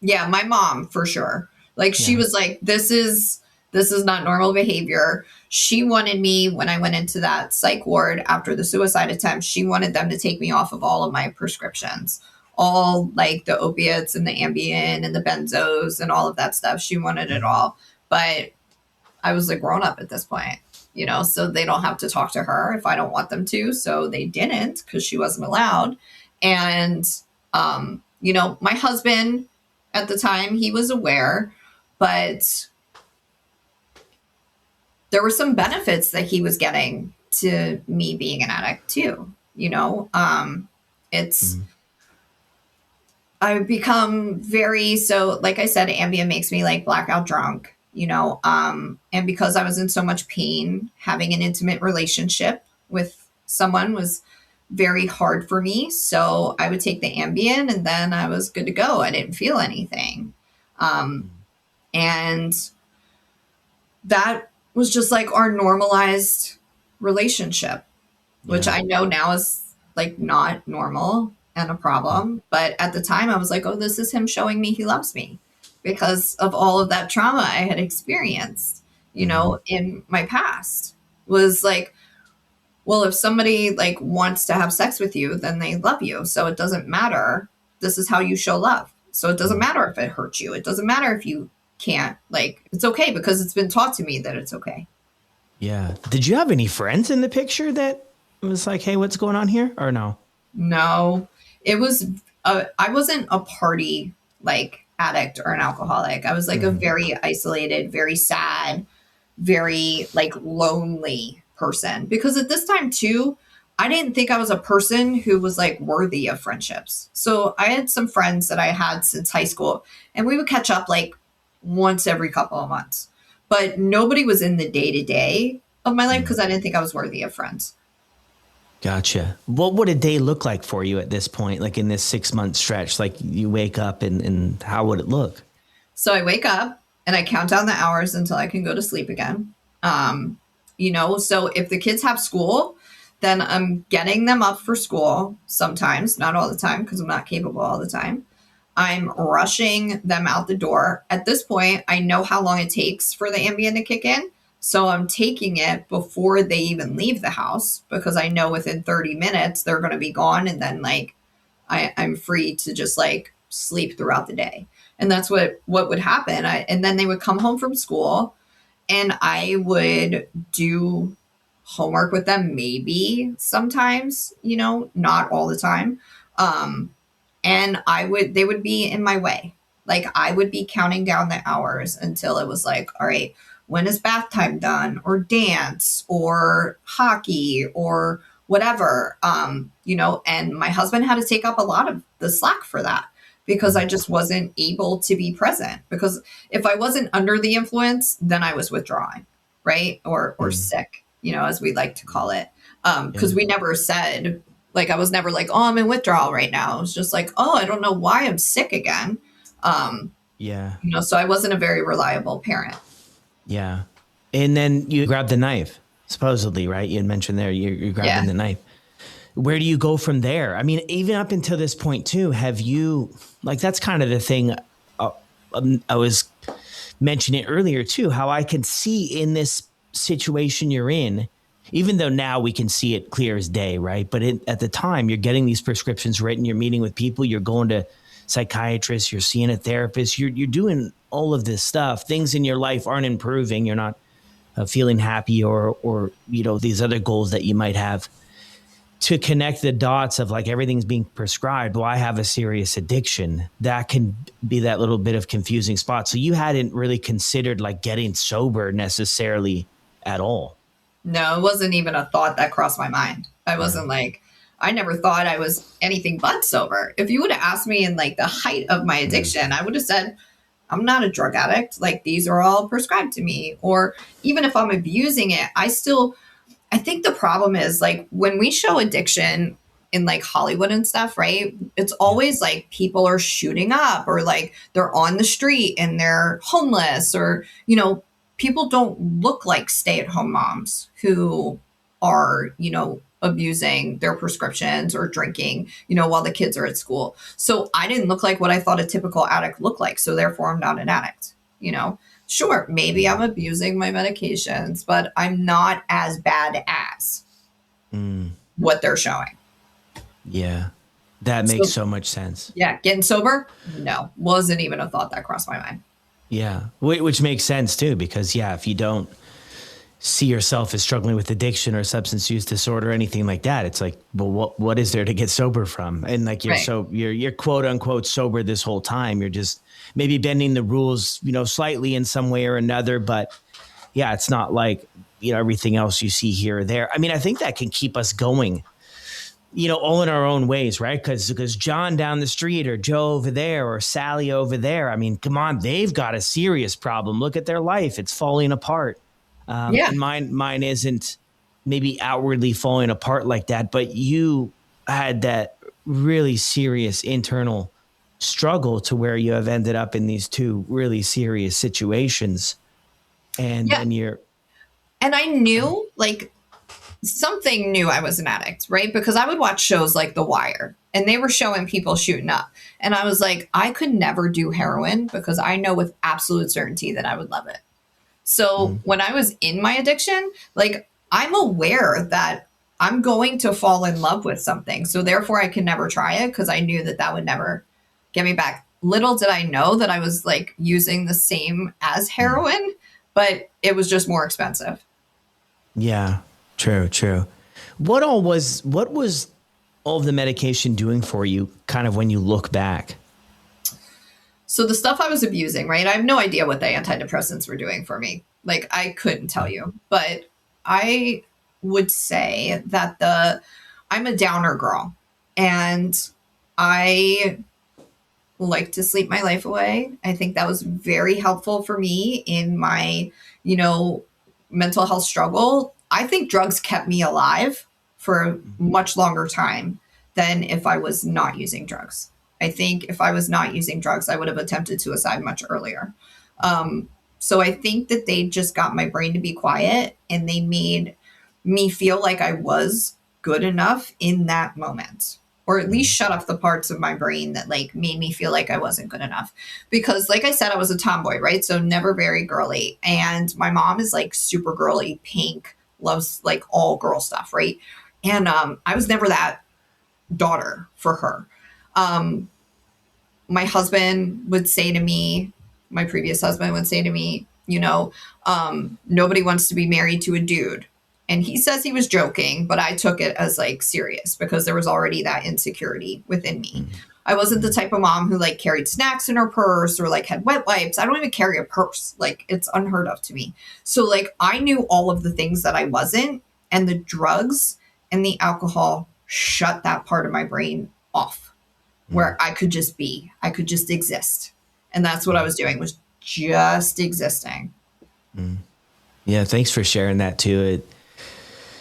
Yeah, my mom for sure. Like she was like, this is not normal behavior. She wanted me, when I went into that psych ward after the suicide attempt, she wanted them to take me off of all of my prescriptions, all like the opiates and the Ambien and the benzos and all of that stuff. She wanted it all. But I was a grown up at this point, so they don't have to talk to her if I don't want them to. So they didn't because she wasn't allowed. And, my husband at the time, he was aware, but there were some benefits that he was getting to me being an addict too. I've become like I said, Ambien makes me like blackout drunk, and because I was in so much pain, having an intimate relationship with someone was very hard for me. So I would take the Ambien and then I was good to go. I didn't feel anything. Um, and that was just like our normalized relationship, which Yeah. I know now is like not normal and a problem. But at the time, I was like, oh, this is him showing me he loves me because of all of that trauma I had experienced, Mm-hmm. in my past. Was like, well, if somebody like wants to have sex with you, then they love you. So it doesn't matter. This is how you show love. So it doesn't matter if it hurts you. It doesn't matter if you can't, like, it's okay because it's been taught to me that it's okay. Yeah. Did you have any friends in the picture that was like, hey, what's going on here? Or no? No, it was, I wasn't a party like addict or an alcoholic. I was like a Mm-hmm. very isolated, very sad, very like lonely person because at this time too, I didn't think I was a person who was like worthy of friendships. So I had some friends that I had since high school and we would catch up like once every couple of months. But nobody was in the day to day of my life because I didn't think I was worthy of friends. Gotcha. What would a day look like for you at this point, like in this 6 month stretch? Like you wake up and how would it look? So I wake up and I count down the hours until I can go to sleep again. So if the kids have school, then I'm getting them up for school sometimes, not all the time because I'm not capable all the time. I'm rushing them out the door. At this point, I know how long it takes for the Ambien to kick in. So I'm taking it before they even leave the house because I know within 30 minutes they're going to be gone. And then like I'm free to just like sleep throughout the day. And that's what would happen. And then they would come home from school and I would do homework with them maybe sometimes, not all the time. And they would be in my way. Like I would be counting down the hours until it was like, all right, when is bath time done or dance or hockey or whatever, and my husband had to take up a lot of the slack for that because I just wasn't able to be present because if I wasn't under the influence, then I was withdrawing, right? Or sick, as we like to call it. Because we never said, like, I was never like, oh, I'm in withdrawal right now. It was just like, oh, I don't know why I'm sick again. Yeah. So I wasn't a very reliable parent. Yeah. And then you grab the knife, supposedly, right? You had mentioned there you're grabbing the knife. Where do you go from there? I mean, even up until this point too, have you, like, that's kind of the thing I was mentioning earlier too, how I can see in this situation you're in, even though now we can see it clear as day, right? But at the time, you're getting these prescriptions written, you're meeting with people, you're going to psychiatrists, you're seeing a therapist, you're doing all of this stuff. Things in your life aren't improving. You're not feeling happy or these other goals that you might have. To connect the dots of like everything's being prescribed, well, I have a serious addiction. That can be that little bit of confusing spot. So you hadn't really considered like getting sober necessarily at all. No, it wasn't even a thought that crossed my mind. I wasn't like, I never thought I was anything but sober. If you would have asked me in like the height of my addiction, I would have said, I'm not a drug addict. Like these are all prescribed to me. Or even if I'm abusing it, I think the problem is like when we show addiction in like Hollywood and stuff, right? It's always like people are shooting up or like they're on the street and they're homeless or, people don't look like stay-at-home moms who are, abusing their prescriptions or drinking, while the kids are at school. So I didn't look like what I thought a typical addict looked like. So therefore I'm not an addict, Sure, maybe I'm abusing my medications, but I'm not as bad as what they're showing. Yeah. That makes so much sense. Yeah. Getting sober? No, wasn't even a thought that crossed my mind. Yeah. Which makes sense too, because if you don't see yourself as struggling with addiction or substance use disorder or anything like that, it's like, well, what is there to get sober from? And like you're quote unquote sober this whole time. You're just maybe bending the rules, slightly in some way or another. But yeah, it's not like, everything else you see here or there. I mean, I think that can keep us going, all in our own ways, right? Because John down the street or Joe over there or Sally over there, I mean, come on, they've got a serious problem. Look at their life. It's falling apart. And mine isn't maybe outwardly falling apart like that, but you had that really serious internal struggle to where you have ended up in these two really serious situations. And Yeah. then you're, And I knew like something knew I was an addict, right? Because I would watch shows like The Wire and they were showing people shooting up. And I was like, I could never do heroin because I know with absolute certainty that I would love it. So when I was in my addiction, like I'm aware that I'm going to fall in love with something. So therefore I can never try it because I knew that that would never get me back. Little did I know that I was like using the same as heroin, but it was just more expensive. yeah, true. What was all of the medication doing for you kind of when you look back? So the stuff I was abusing, right? I have no idea what the antidepressants were doing for me. Like I couldn't tell you, but I would say that I'm a downer girl and I like to sleep my life away. I think that was very helpful for me in my, mental health struggle. I think drugs kept me alive for a much longer time than if I was not using drugs. I think if I was not using drugs, I would have attempted suicide much earlier. So I think that they just got my brain to be quiet and they made me feel like I was good enough in that moment, or at least shut off the parts of my brain that like made me feel like I wasn't good enough. Because like I said, I was a tomboy, right? So never very girly. And my mom is like super girly, pink, loves like all girl stuff, right? And I was never that daughter for her. My husband would say to me, my previous husband would say to me, nobody wants to be married to a dude. And he says he was joking, but I took it as like serious because there was already that insecurity within me. I wasn't the type of mom who like carried snacks in her purse or like had wet wipes. I don't even carry a purse. Like it's unheard of to me. So like I knew all of the things that I wasn't, and the drugs and the alcohol shut that part of my brain off where I could just be, I could just exist. And that's what I was doing, was just existing. Yeah. Thanks for sharing that too.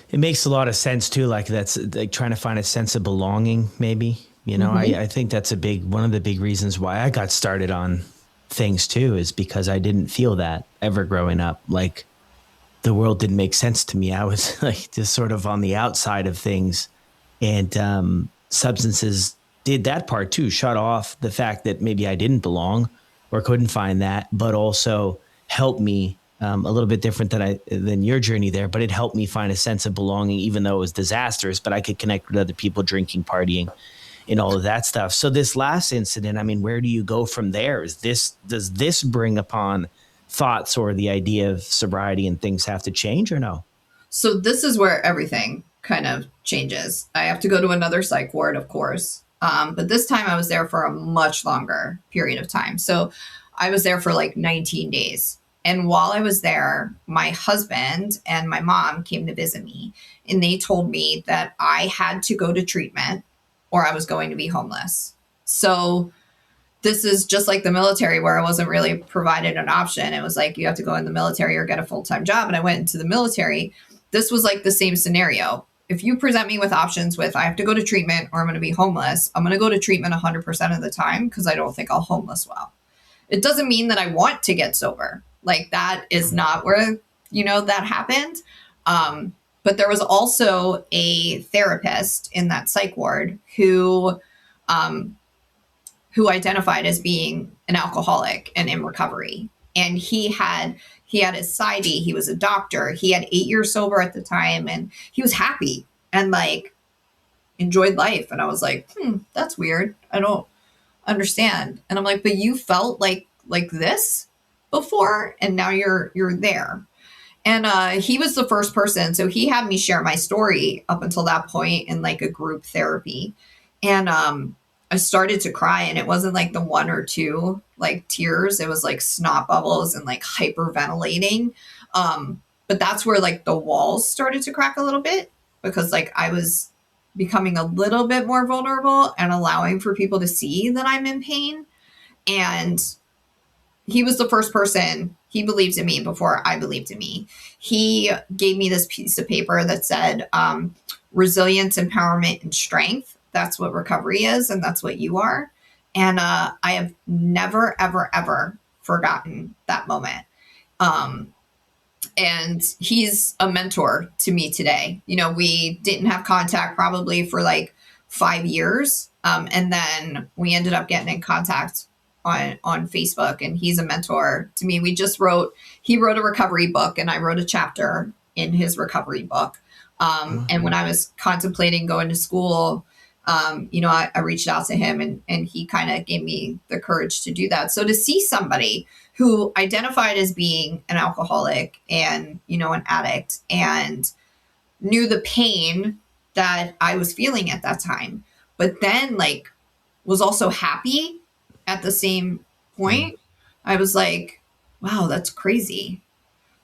It makes a lot of sense too. Like that's like trying to find a sense of belonging, maybe, I think that's one of the big reasons why I got started on things too, is because I didn't feel that ever growing up. Like the world didn't make sense to me. I was like just sort of on the outside of things, and substances did that part too, shut off the fact that maybe I didn't belong or couldn't find that, but also helped me a little bit different than your journey there, but it helped me find a sense of belonging, even though it was disastrous, but I could connect with other people, drinking, partying, and all of that stuff. So this last incident, I mean, where do you go from there? Does this bring upon thoughts or the idea of sobriety and things have to change or no? So this is where everything kind of changes. I have to go to another psych ward, of course. But this time I was there for a much longer period of time. So I was there for like 19 days. And while I was there, my husband and my mom came to visit me, and they told me that I had to go to treatment or I was going to be homeless. So this is just like the military, where I wasn't really provided an option. It was like, you have to go in the military or get a full-time job. And I went into the military. This was like the same scenario. If you present me with options with, I have to go to treatment or I'm going to be homeless, I'm going to go to treatment 100% of the time because I don't think I'll homeless well. It doesn't mean that I want to get sober. Like that is not where, that happened. But there was also a therapist in that psych ward who identified as being an alcoholic and in recovery. And he had his PsyD. He was a doctor. He had 8 years sober at the time, and he was happy and like enjoyed life. And I was like, that's weird. I don't understand. And I'm like, but you felt like this before, and now you're there. And he was the first person. So he had me share my story up until that point in like a group therapy. And I started to cry, and it wasn't like the one or two like tears. It was like snot bubbles and like hyperventilating. But that's where like the walls started to crack a little bit, because like I was becoming a little bit more vulnerable and allowing for people to see that I'm in pain. And he was the first person. He believed in me before I believed in me. He gave me this piece of paper that said resilience, empowerment, and strength that's what recovery is, and that's what you are. And I have never, ever, ever forgotten that moment. And he's a mentor to me today. You know, we didn't have contact probably for like 5 years. And then we ended up getting in contact on Facebook, and he's a mentor to me. He wrote a recovery book, and I wrote a chapter in his recovery book. And when I was contemplating going to school, you know, I reached out to him, and he kind of gave me the courage to do that. So to see somebody who identified as being an alcoholic and, you know, an addict, and knew the pain that I was feeling at that time, but then like was also happy at the same point, I was like, wow, that's crazy.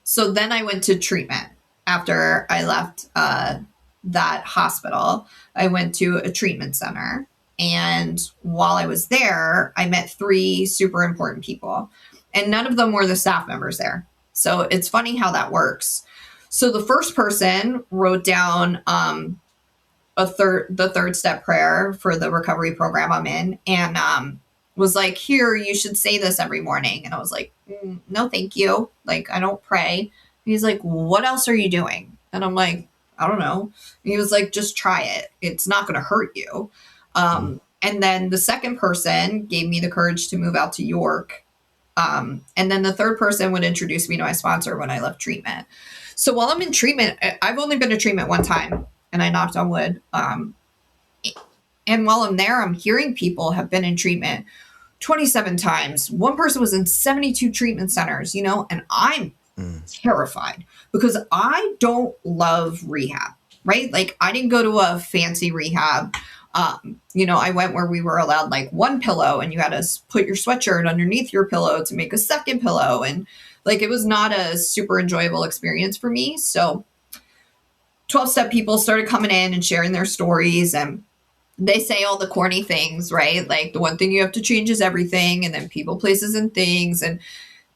So then I went to treatment after I left that hospital. I went to a treatment center. And while I was there, I met 3 super important people, and none of them were the staff members there. So it's funny how that works. So the first person wrote down the third step prayer for the recovery program I'm in, and was like, here, you should say this every morning. And I was like, no, thank you. Like, I don't pray. And he's like, what else are you doing? And I'm like, I don't know. And he was like, just try it. It's not going to hurt you. And then the second person gave me the courage to move out to York. And then the third person would introduce me to my sponsor when I left treatment. So while I'm in treatment, I've only been to treatment one time, and I knocked on wood. And while I'm there, I'm hearing people have been in treatment 27 times. One person was in 72 treatment centers, you know, and I'm terrified because I don't love rehab, right? Like, I didn't go to a fancy rehab. You know, I went where we were allowed like one pillow, and you had to put your sweatshirt underneath your pillow to make a second pillow. And like, it was not a super enjoyable experience for me. So 12-step people started coming in and sharing their stories, and they say all the corny things, right? Like, the one thing you have to change is everything, and then people, places, and things. And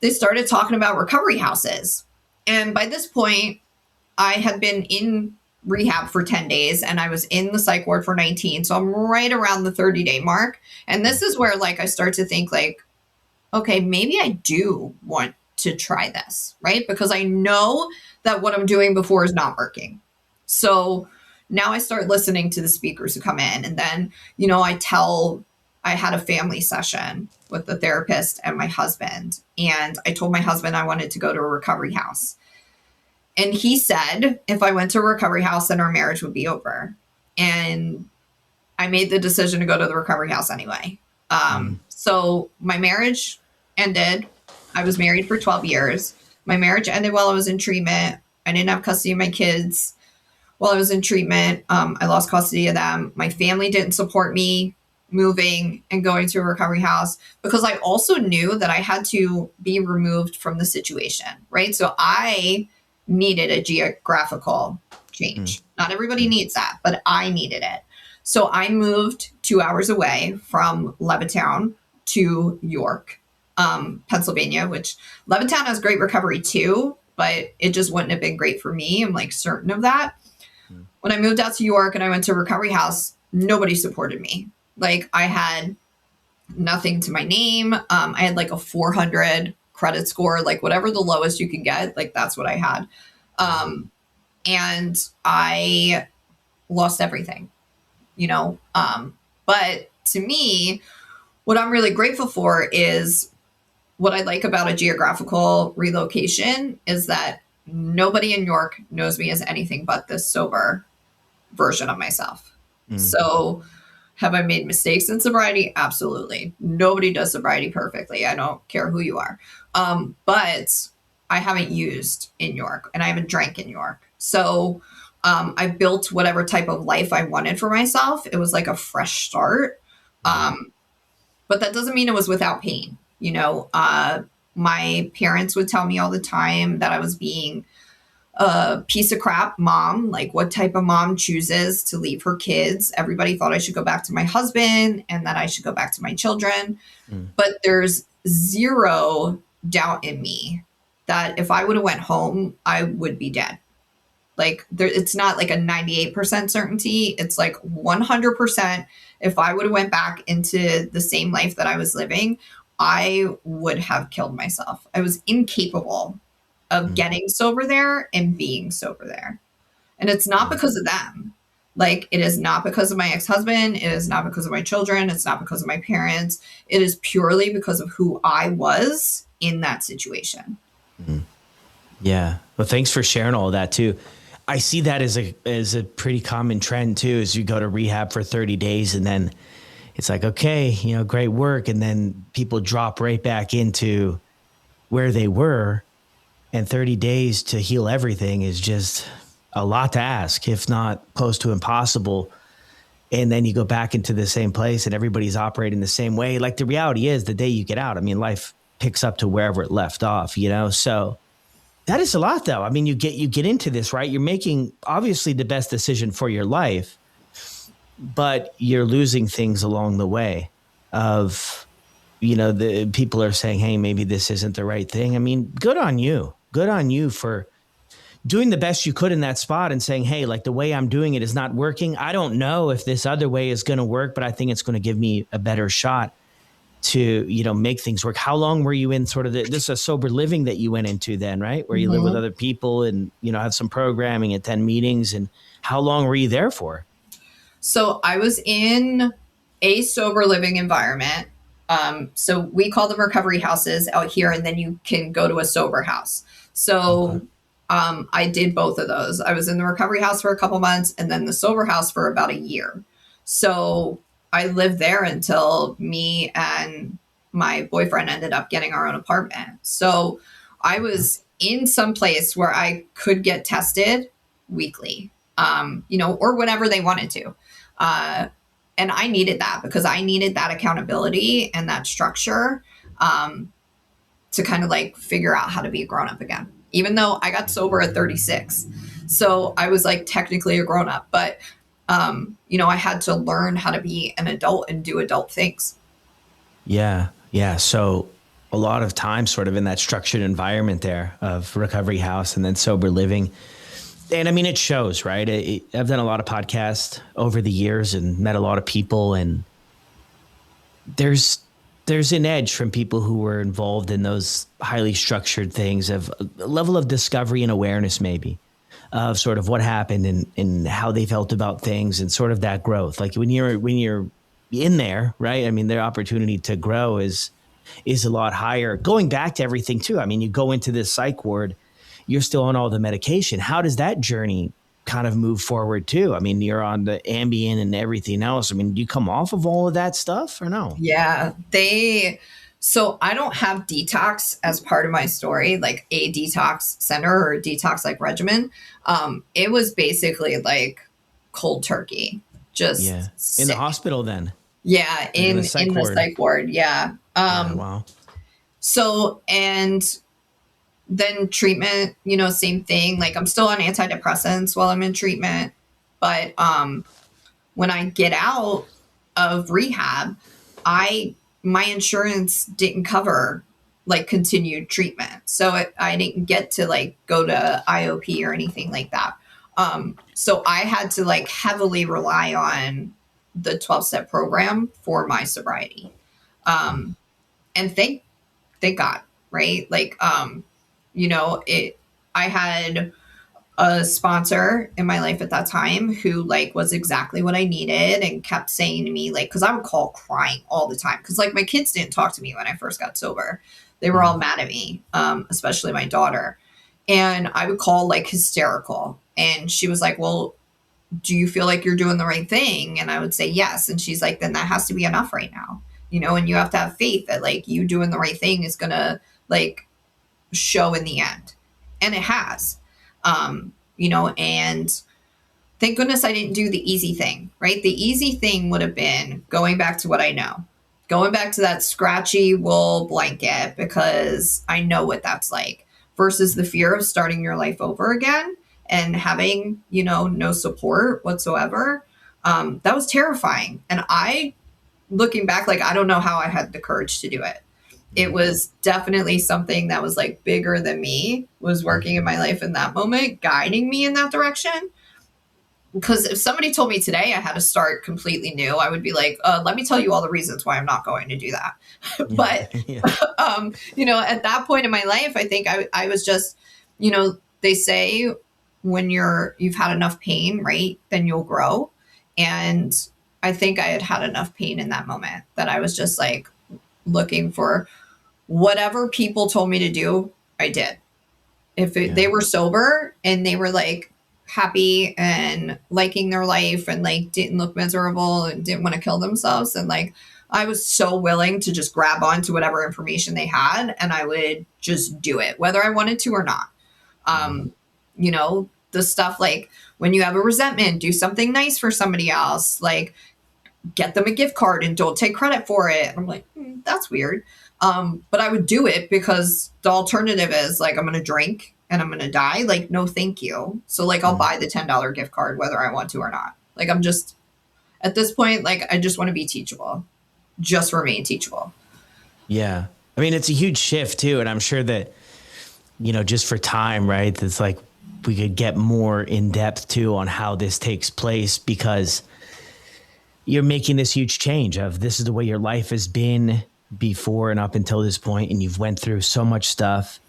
they started talking about recovery houses. And by this point, I had been in rehab for 10 days, and I was in the psych ward for 19. So I'm right around the 30-day mark. And this is where like I start to think like, okay, maybe I do want to try this, right? Because I know that what I'm doing before is not working. So now I start listening to the speakers who come in, and then, you know, I had a family session with the therapist and my husband, and I told my husband I wanted to go to a recovery house. And he said, if I went to a recovery house, then our marriage would be over. And I made the decision to go to the recovery house anyway. So my marriage ended. I was married for 12 years. My marriage ended while I was in treatment. I didn't have custody of my kids while I was in treatment. I lost custody of them. My family didn't support me moving and going to a recovery house, because I also knew that I had to be removed from the situation, right? So I needed a geographical change. Not everybody needs that, but I needed it. So I moved 2 hours away from Levittown to York, Pennsylvania, which Levittown has great recovery too, but it just wouldn't have been great for me. I'm like certain of that. When I moved out to York and I went to a recovery house, nobody supported me. Like, I had nothing to my name. I had like a 400 credit score, like whatever the lowest you can get, like that's what I had. And I lost everything, you know? But to me, what I'm really grateful for is what I like about a geographical relocation is that nobody in York knows me as anything but this sober version of myself. So have I made mistakes in sobriety? Absolutely. Nobody does sobriety perfectly. I don't care who you are. But I haven't used in York, and I haven't drank in York. So I built whatever type of life I wanted for myself. It was like a fresh start. But that doesn't mean it was without pain. You know, my parents would tell me all the time that I was being a piece of crap mom. Like, what type of mom chooses to leave her kids? Everybody thought I should go back to my husband and that I should go back to my children. But there's zero doubt in me that if I would have went home, I would be dead. Like it's not like a 98% certainty. It's like 100%. If I would have went back into the same life that I was living, I would have killed myself. I was incapable of getting sober there and being sober there. And it's not because of them. Like, it is not because of my ex-husband. It is not because of my children. It's not because of my parents. It is purely because of who I was in that situation. Mm-hmm. Yeah. Well, thanks for sharing all of that too. I see that as a pretty common trend too, as you go to rehab for 30 days and then it's like, okay, great work. And then people drop right back into where they were, and 30 days to heal everything is just a lot to ask, if not close to impossible. And then you go back into the same place and everybody's operating the same way. Like, the reality is, the day you get out, I mean, life picks up to wherever it left off, so that is a lot though. I mean, you get into this, right? You're making obviously the best decision for your life, but you're losing things along the way of, the people are saying, hey, maybe this isn't the right thing. I mean, good on you for doing the best you could in that spot and saying, hey, like, the way I'm doing it is not working. I don't know if this other way is going to work, but I think it's going to give me a better shot to, make things work. How long were you in sort of this is a sober living that you went into then, right? Where you live with other people and, have some programming, attend meetings. And how long were you there for? So I was in a sober living environment. So we call them recovery houses out here, and then you can go to a sober house. So I did both of those. I was in the recovery house for a couple months and then the sober house for about a year. So I lived there until me and my boyfriend ended up getting our own apartment. So I was in some place where I could get tested weekly, or whenever they wanted to. And I needed that because I needed that accountability and that structure to kind of like figure out how to be a grown up again, even though I got sober at 36. So I was like technically a grown up, but I had to learn how to be an adult and do adult things. Yeah. Yeah. So a lot of time sort of in that structured environment there of recovery house and then sober living. And I mean, it shows, right? I've done a lot of podcasts over the years and met a lot of people, and there's an edge from people who were involved in those highly structured things of a level of discovery and awareness, maybe, of sort of what happened and how they felt about things and sort of that growth. Like when you're in there, right? I mean, their opportunity to grow is a lot higher. Going back to everything too. I mean, you go into this psych ward, you're still on all the medication. How does that journey kind of move forward too? I mean, you're on the Ambien and everything else. I mean, do you come off of all of that stuff or no? Yeah, so I don't have detox as part of my story, like a detox center or a detox like regimen. It was basically like cold turkey, just in the hospital then. Yeah, in the psych ward. Yeah. Wow. So, and then treatment, same thing. Like, I'm still on antidepressants while I'm in treatment. But when I get out of rehab, my insurance didn't cover like continued treatment. So I didn't get to like go to IOP or anything like that. So I had to like heavily rely on the 12-step program for my sobriety. And thank God, right? Like, I had a sponsor in my life at that time who like was exactly what I needed and kept saying to me, like, cause I would call crying all the time. Cause like my kids didn't talk to me when I first got sober. They were all mad at me, especially my daughter. And I would call like hysterical. And she was like, well, do you feel like you're doing the right thing? And I would say yes. And she's like, then that has to be enough right now, and you have to have faith that like you doing the right thing is going to like show in the end. And it has, and thank goodness I didn't do the easy thing, right? The easy thing would have been going back to what I know, going back to that scratchy wool blanket, because I know what that's like, versus the fear of starting your life over again and having, no support whatsoever. That was terrifying. And looking back, like, I don't know how I had the courage to do it. it was definitely something that was like bigger than me, was working in my life in that moment, guiding me in that direction. Because if somebody told me today I had to start completely new, I would be like, let me tell you all the reasons why I'm not going to do that. But, Yeah. at that point in my life, I think I was just, they say when you've had enough pain, right, then you'll grow. And I think I had had enough pain in that moment that I was just like looking for whatever people told me to do, I did. If they Yeah. were sober and they were like happy and liking their life and like didn't look miserable and didn't want to kill themselves, and like I was so willing to just grab onto whatever information they had and I would just do it whether I wanted to or not. Mhm. um the stuff like when you have a resentment, do something nice for somebody else, like get them a gift card and don't take credit for it. And I'm like, that's weird. But I would do it because the alternative is like, I'm going to drink and I'm going to die. Like, no, thank you. So like, I'll Mhm. buy the $10 gift card, whether I want to or not. Like, I'm just at this point, like, I just want to be teachable, just remain teachable. Yeah. I mean, it's a huge shift too. And I'm sure that, just for time, right? It's like we could get more in depth too on how this takes place, because you're making this huge change of this is the way your life has been before and up until this point, and you've went through so much stuff,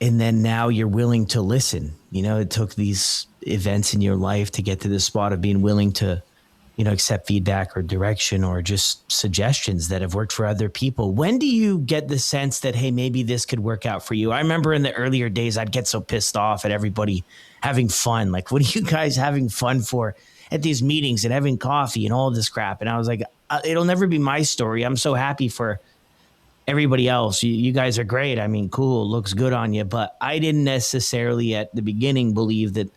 and then now you're willing to listen. It took these events in your life to get to this spot of being willing to accept feedback or direction or just suggestions that have worked for other people. When do you get the sense that, hey, maybe this could work out for you? I remember in the earlier days, I'd get so pissed off at everybody having fun. Like, what are you guys having fun for at these meetings and having coffee and all this crap? And I was like, it'll never be my story. I'm so happy for everybody else. You guys are great. I mean, cool, looks good on you. But I didn't necessarily at the beginning believe that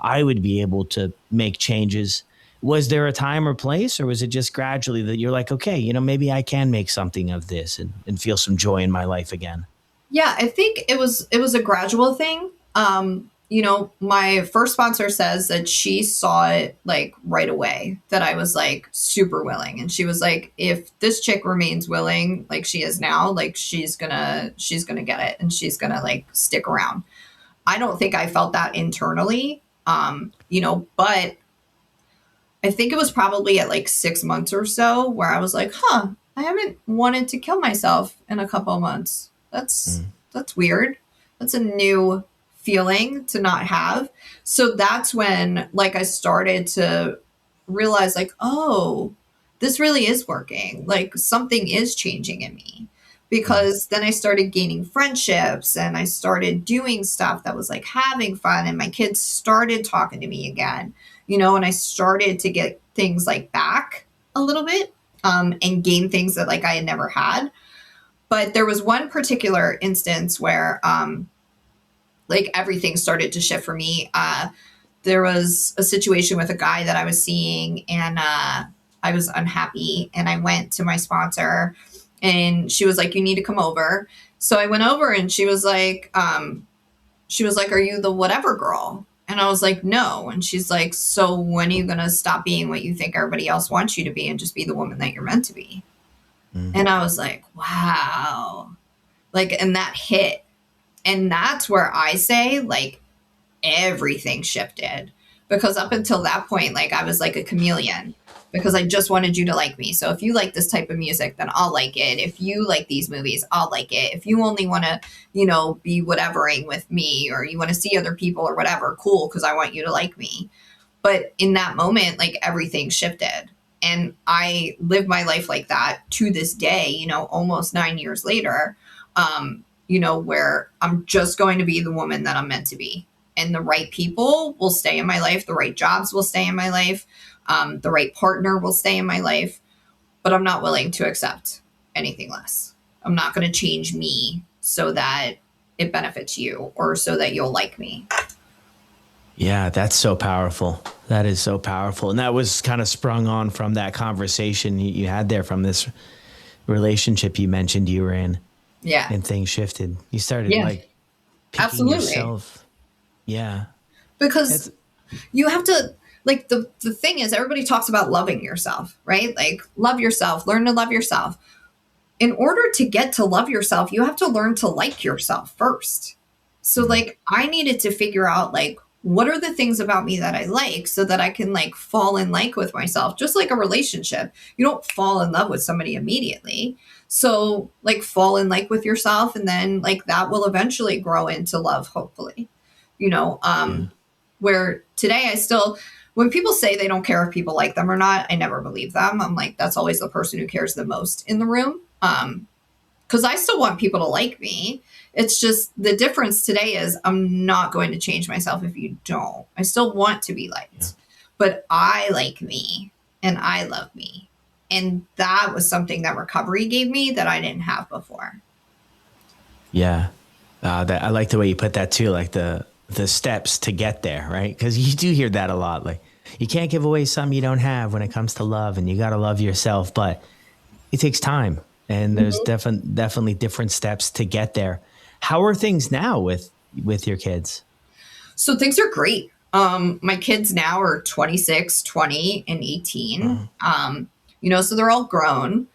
I would be able to make changes. Was there a time or place, or was it just gradually that you're like, okay, maybe I can make something of this and feel some joy in my life again? Yeah, I think it was a gradual thing. My first sponsor says that she saw it like right away, that I was like super willing. And she was like, if this chick remains willing like she is now, like she's gonna get it and she's gonna like stick around. I don't think I felt that internally. But I think it was probably at like 6 months or so where I was like, I haven't wanted to kill myself in a couple of months. That's weird. That's a new feeling to not have. So that's when like I started to realize like, oh, this really is working. Like something is changing in me. Because then I started gaining friendships and I started doing stuff that was like having fun, and my kids started talking to me again, and I started to get things like back a little bit, and gain things that like I had never had. But there was one particular instance where like everything started to shift for me. There was a situation with a guy that I was seeing, and I was unhappy, and I went to my sponsor and she was like, you need to come over. So I went over and she was like, are you the whatever girl? And I was like, no. And she's like, so when are you going to stop being what you think everybody else wants you to be and just be the woman that you're meant to be? Mm. And I was like, wow. Like, and that hit. And that's where I say, like, everything shifted. Because up until that point, like, I was like a chameleon because I just wanted you to like me. So if you like this type of music, then I'll like it. If you like these movies, I'll like it. If you only want to, be whatevering with me, or you want to see other people or whatever, cool, because I want you to like me. But in that moment, like everything shifted. And I live my life like that to this day, almost 9 years later, where I'm just going to be the woman that I'm meant to be. And the right people will stay in my life. The right jobs will stay in my life. The right partner will stay in my life. But I'm not willing to accept anything less. I'm not going to change me so that it benefits you or so that you'll like me. Yeah, that's so powerful. That is so powerful. And that was kind of sprung on from that conversation you had there, from this relationship you mentioned you were in. Yeah. And things shifted. You started like picking absolutely yourself. Yeah. Because you have to, like, the thing is, everybody talks about loving yourself, right? Like, love yourself, learn to love yourself. in order to get to love yourself, you have to learn to like yourself first. So like I needed to figure out like, what are the things about me that I like so that I can like fall in like with myself, just like a relationship. You don't fall in love with somebody immediately. So like fall in like with yourself, and then like that will eventually grow into love, hopefully. You know, Yeah. where today I still, when people say they don't care if people like them or not, I never believe them. I'm like, that's always the person who cares the most in the room. Because I still want people to like me. It's just the difference today is I'm not going to change myself if you don't. I still want to be Yeah. liked, but I like me and I love me. And that was something that recovery gave me that I didn't have before. Yeah. That I like the way you put that too, like the steps to get there, right? Because you do hear that a lot. Like you can't give away something you don't have when it comes to love, and you got to love yourself, but it takes time, and there's definitely different steps to get there. How are things now with your kids? So things are great. My kids now are 26, 20, and 18. You know, so they're all grown.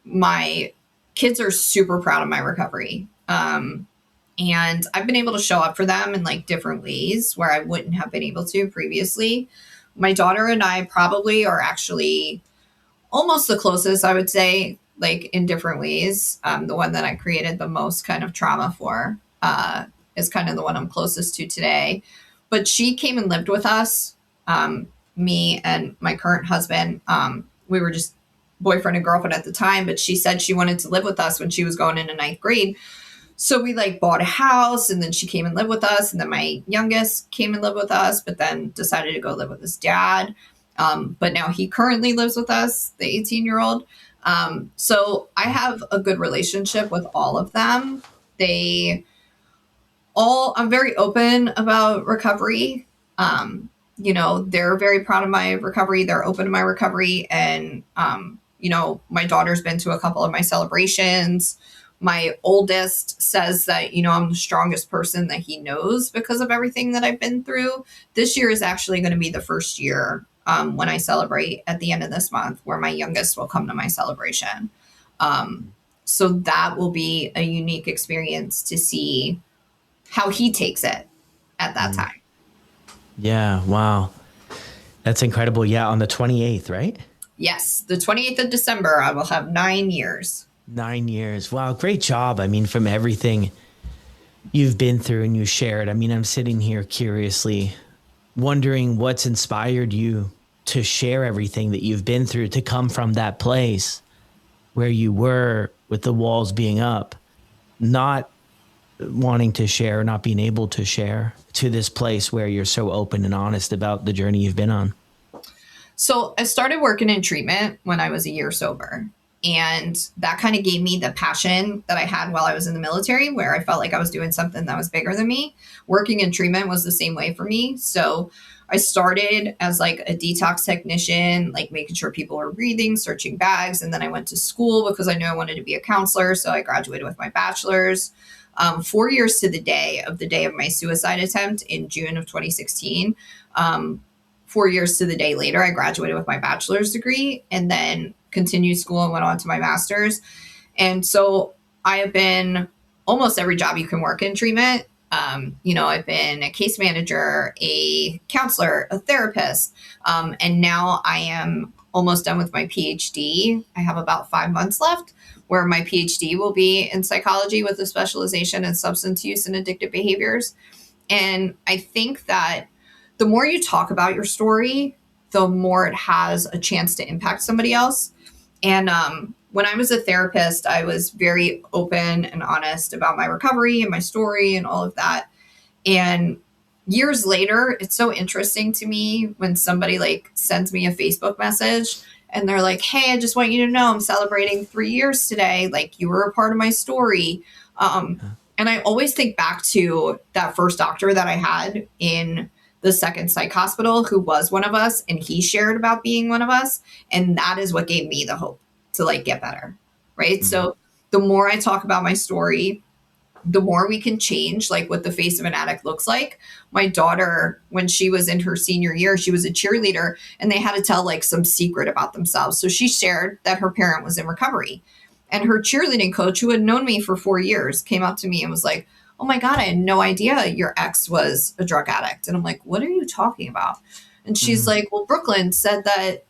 My kids are super proud of my recovery. And I've been able to show up for them in like different ways where I wouldn't have been able to previously. My daughter and I probably are actually almost the closest, I would say, like in different ways. The one that I created the most kind of trauma for is kind of the one I'm closest to today. But she came and lived with us, me and my current husband. We were just boyfriend and girlfriend at the time, but she said she wanted to live with us when she was going into ninth grade. So we like bought a house, and then she came and lived with us. And then my youngest came and lived with us, but then decided to go live with his dad. But now he currently lives with us, the 18-year-old. So I have a good relationship with all of them. I'm very open about recovery. You know, they're very proud of my recovery. They're open to my recovery. And, you know, my daughter's been to a couple of my celebrations. My oldest says that, you know, I'm the strongest person that he knows because of everything that I've been through. This year is actually going to be the first year when I celebrate at the end of this month, where my youngest will come to my celebration. So that will be a unique experience to see how he takes it at that time. Yeah. Wow. That's incredible. Yeah. On the 28th, right? Yes. The 28th of December, I will have 9 years. 9 years. Wow. Great job. I mean, from everything you've been through and you shared, I mean, I'm sitting here curiously wondering what's inspired you to share everything that you've been through, to come from that place where you were with the walls being up, not wanting to share, not being able to share, to this place where you're so open and honest about the journey you've been on. So I started working in treatment when I was a year sober. And that kind of gave me the passion that I had while I was in the military, where I felt like I was doing something that was bigger than me. Working in treatment was the same way for me. So I started as like a detox technician, like making sure people were breathing, searching bags. And then I went to school because I knew I wanted to be a counselor. So I graduated with my bachelor's. 4 years to the day of my suicide attempt in June of 2016. 4 years to the day later, I graduated with my bachelor's degree and then continued school and went on to my master's. And so I have been almost every job you can work in treatment. You know, I've been a case manager, a counselor, a therapist, and now I am almost done with my PhD. I have about 5 months left, where my PhD will be in psychology with a specialization in substance use and addictive behaviors. And I think that the more you talk about your story, the more it has a chance to impact somebody else. And when I was a therapist, I was very open and honest about my recovery and my story and all of that. And years later, it's so interesting to me when somebody like sends me a Facebook message and they're like, hey, I just want you to know I'm celebrating 3 years today. Like, you were a part of my story. And I always think back to that first doctor that I had in the second psych hospital, who was one of us, and he shared about being one of us. And that is what gave me the hope to like get better. Right. Mm-hmm. So the more I talk about my story, the more we can change like what the face of an addict looks like. My daughter, when she was in her senior year, she was a cheerleader and they had to tell like some secret about themselves. So she shared that her parent was in recovery. And her cheerleading coach, who had known me for 4 years, came up to me and was like, "Oh my God, I had no idea your ex was a drug addict." And I'm like, "What are you talking about?" And she's like, "Well, Brooklyn said that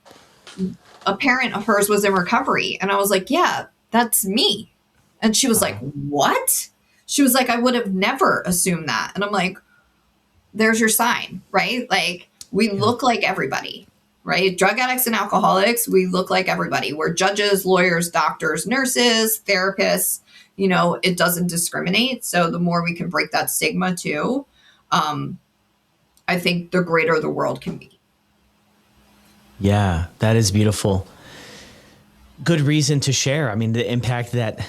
a parent of hers was in recovery." And I was like, "Yeah, that's me." And she was like, "What?" She was like, "I would have never assumed that." And I'm like, "There's your sign, right? Like, we look like everybody, right? Drug addicts and alcoholics, we look like everybody. We're judges, lawyers, doctors, nurses, therapists. It doesn't discriminate. So the more we can break that stigma too, I think the greater the world can be. Yeah, that is beautiful. Good reason to share. I mean, the impact that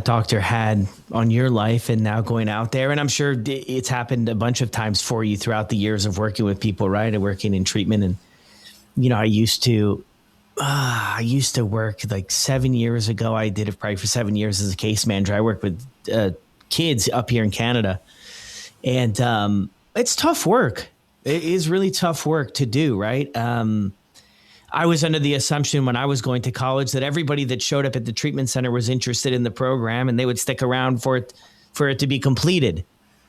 doctor had on your life and now going out there. And I'm sure it's happened a bunch of times for you throughout the years of working with people, right? And working in treatment. And, I used to work like 7 years ago. I did it probably for 7 years as a case manager. I worked with kids up here in Canada. And it's tough work. It is really tough work to do, right? I was under the assumption when I was going to college that everybody that showed up at the treatment center was interested in the program and they would stick around for it to be completed.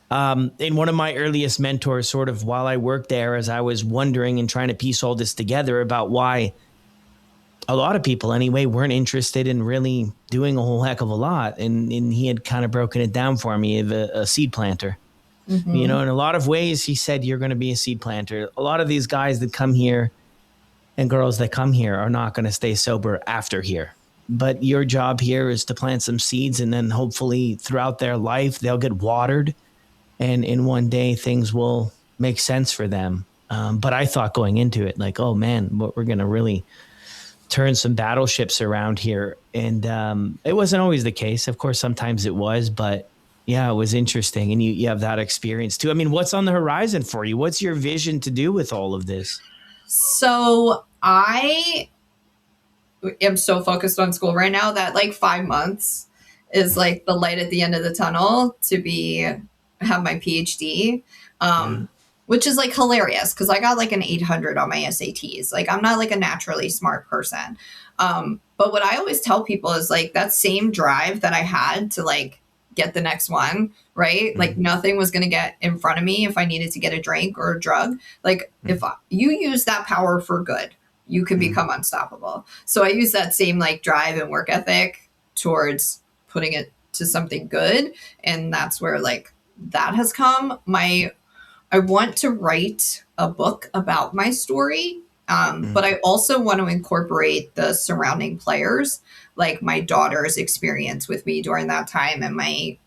And one of my earliest mentors, sort of while I worked there, as I was wondering and trying to piece all this together about why a lot of people anyway weren't interested in really doing a whole heck of a lot. And he had kind of broken it down for me of a seed planter. Mm-hmm. In a lot of ways, he said, you're going to be a seed planter. A lot of these guys that come here and girls that come here are not going to stay sober after here. But your job here is to plant some seeds, and then hopefully throughout their life, they'll get watered. And in one day, things will make sense for them. But I thought going into it, like, oh, man, we're going to really turn some battleships around here. And it wasn't always the case. Of course, sometimes it was. But, yeah, it was interesting. And you have that experience, too. I mean, what's on the horizon for you? What's your vision to do with all of this? So I am so focused on school right now that like 5 months is like the light at the end of the tunnel to have my PhD, which is like hilarious because I got like an 800 on my SATs. Like I'm not like a naturally smart person. But what I always tell people is like that same drive that I had to like get the next one, right? Mm-hmm. Like nothing was going to get in front of me if I needed to get a drink or a drug. Like if you use that power for good, you can become unstoppable. So I use that same like drive and work ethic towards putting it to something good. And that's where like that has come. I want to write a book about my story. But I also want to incorporate the surrounding players, like my daughter's experience with me during that time and my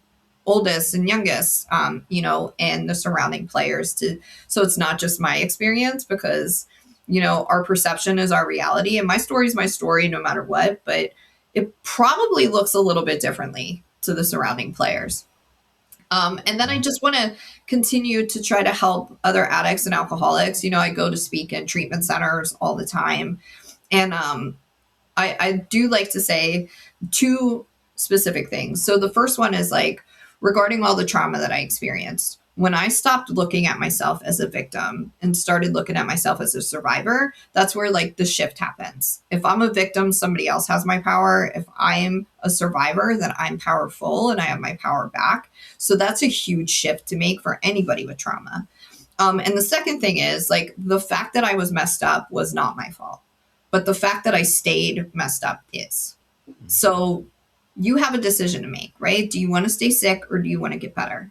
oldest and youngest, and the surrounding players so it's not just my experience because, our perception is our reality and my story is my story no matter what, but it probably looks a little bit differently to the surrounding players. And then I just want to continue to try to help other addicts and alcoholics. I go to speak in treatment centers all the time. And I do like to say two specific things. So the first one is like regarding all the trauma that I experienced. When I stopped looking at myself as a victim and started looking at myself as a survivor, that's where like the shift happens. If I'm a victim, somebody else has my power. If I'm a survivor, then I'm powerful and I have my power back. So that's a huge shift to make for anybody with trauma. And the second thing is like the fact that I was messed up was not my fault, but the fact that I stayed messed up is. So you have a decision to make, right? Do you want to stay sick or do you want to get better?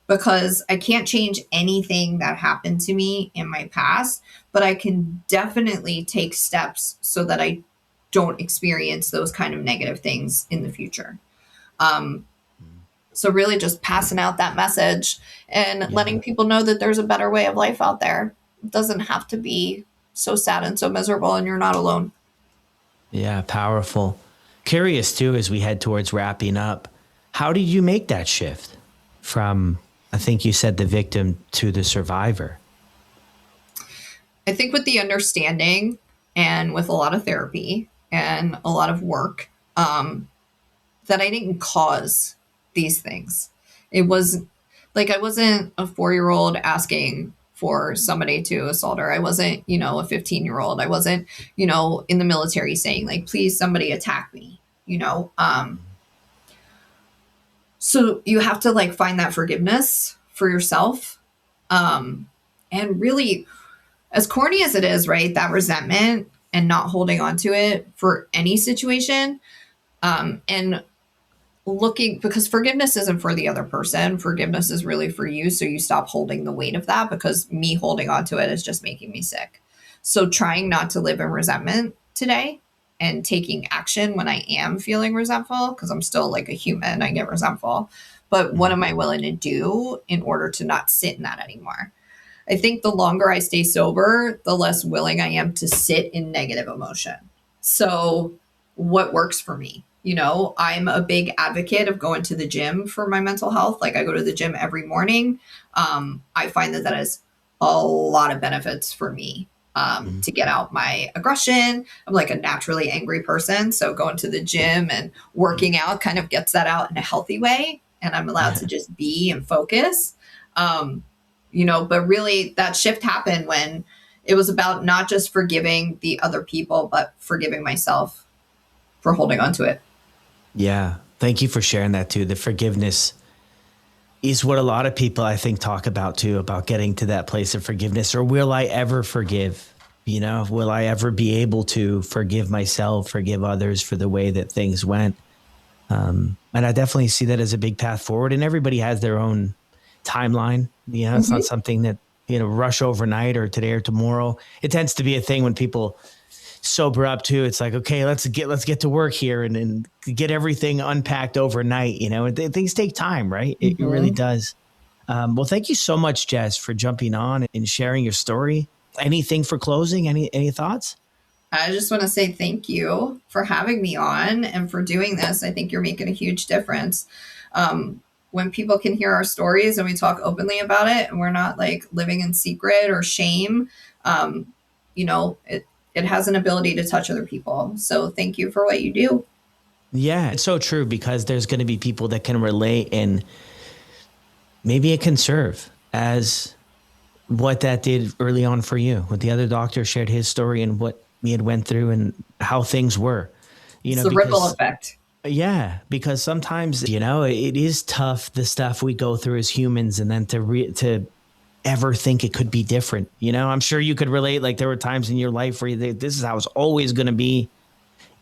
Because I can't change anything that happened to me in my past, but I can definitely take steps so that I don't experience those kind of negative things in the future. So really just passing out that message and letting people know that there's a better way of life out there. It doesn't have to be so sad and so miserable, and you're not alone. Yeah, powerful. Curious too, as we head towards wrapping up, how did you make that shift from, I think you said, the victim to the survivor? I think with the understanding and with a lot of therapy and a lot of work, that I didn't cause these things. It was like I wasn't a 4-year-old asking for somebody to assault her. I wasn't, a 15-year-old. I wasn't, in the military saying like, please, somebody attack me. you know? So you have to like find that forgiveness for yourself. And really, as corny as it is, right? That resentment and not holding on to it for any situation. And looking, because forgiveness isn't for the other person, forgiveness is really for you. So you stop holding the weight of that, because me holding on to it is just making me sick. So trying not to live in resentment today and taking action when I am feeling resentful, because I'm still like a human, I get resentful. But what am I willing to do in order to not sit in that anymore? I think the longer I stay sober, the less willing I am to sit in negative emotion. So, what works for me? You know, I'm a big advocate of going to the gym for my mental health. Like, I go to the gym every morning. I find that is a lot of benefits for me, to get out my aggression. I'm like a naturally angry person. So, going to the gym and working out kind of gets that out in a healthy way. And I'm allowed to just be and focus. You know, but really that shift happened when it was about not just forgiving the other people, but forgiving myself for holding on to it. Yeah. Thank you for sharing that too. The forgiveness is what a lot of people, I think, talk about too, about getting to that place of forgiveness. Or will I ever forgive? You know, will I ever be able to forgive myself, forgive others for the way that things went? And I definitely see that as a big path forward, and everybody has their own timeline. You know, it's not something that, you know, rush overnight or today or tomorrow. It tends to be a thing when people sober up too. It's like, okay, let's get to work here and get everything unpacked overnight. You know, things take time, right? It really does. Well, thank you so much, Jess, for jumping on and sharing your story. Anything for closing? Any thoughts? I just want to say thank you for having me on and for doing this. I think you're making a huge difference. When people can hear our stories and we talk openly about it, and we're not like living in secret or shame, you know, it has an ability to touch other people. So thank you for what you do. Yeah, it's so true, because there's going to be people that can relate, and maybe it can serve as what that did early on for you. What the other doctor shared his story and what he had went through and how things were. You It's know, the ripple effect. Yeah, because sometimes, you know, it is tough, the stuff we go through as humans, and then to ever think it could be different. You know, I'm sure you could relate. Like, there were times in your life where you think, this is how it's always going to be.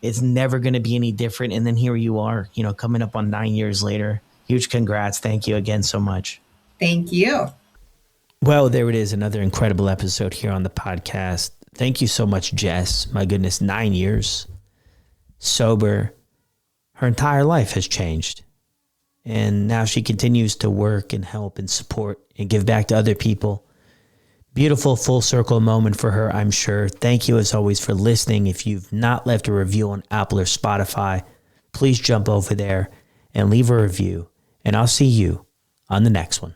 It's never going to be any different. And then here you are, you know, coming up on 9 years later. Huge congrats. Thank you again so much. Thank you. Well, there it is. Another incredible episode here on the podcast. Thank you so much, Jess. My goodness, 9 years sober. Her entire life has changed. And now she continues to work and help and support and give back to other people. Beautiful full circle moment for her, I'm sure. Thank you as always for listening. If you've not left a review on Apple or Spotify, please jump over there and leave a review. And I'll see you on the next one.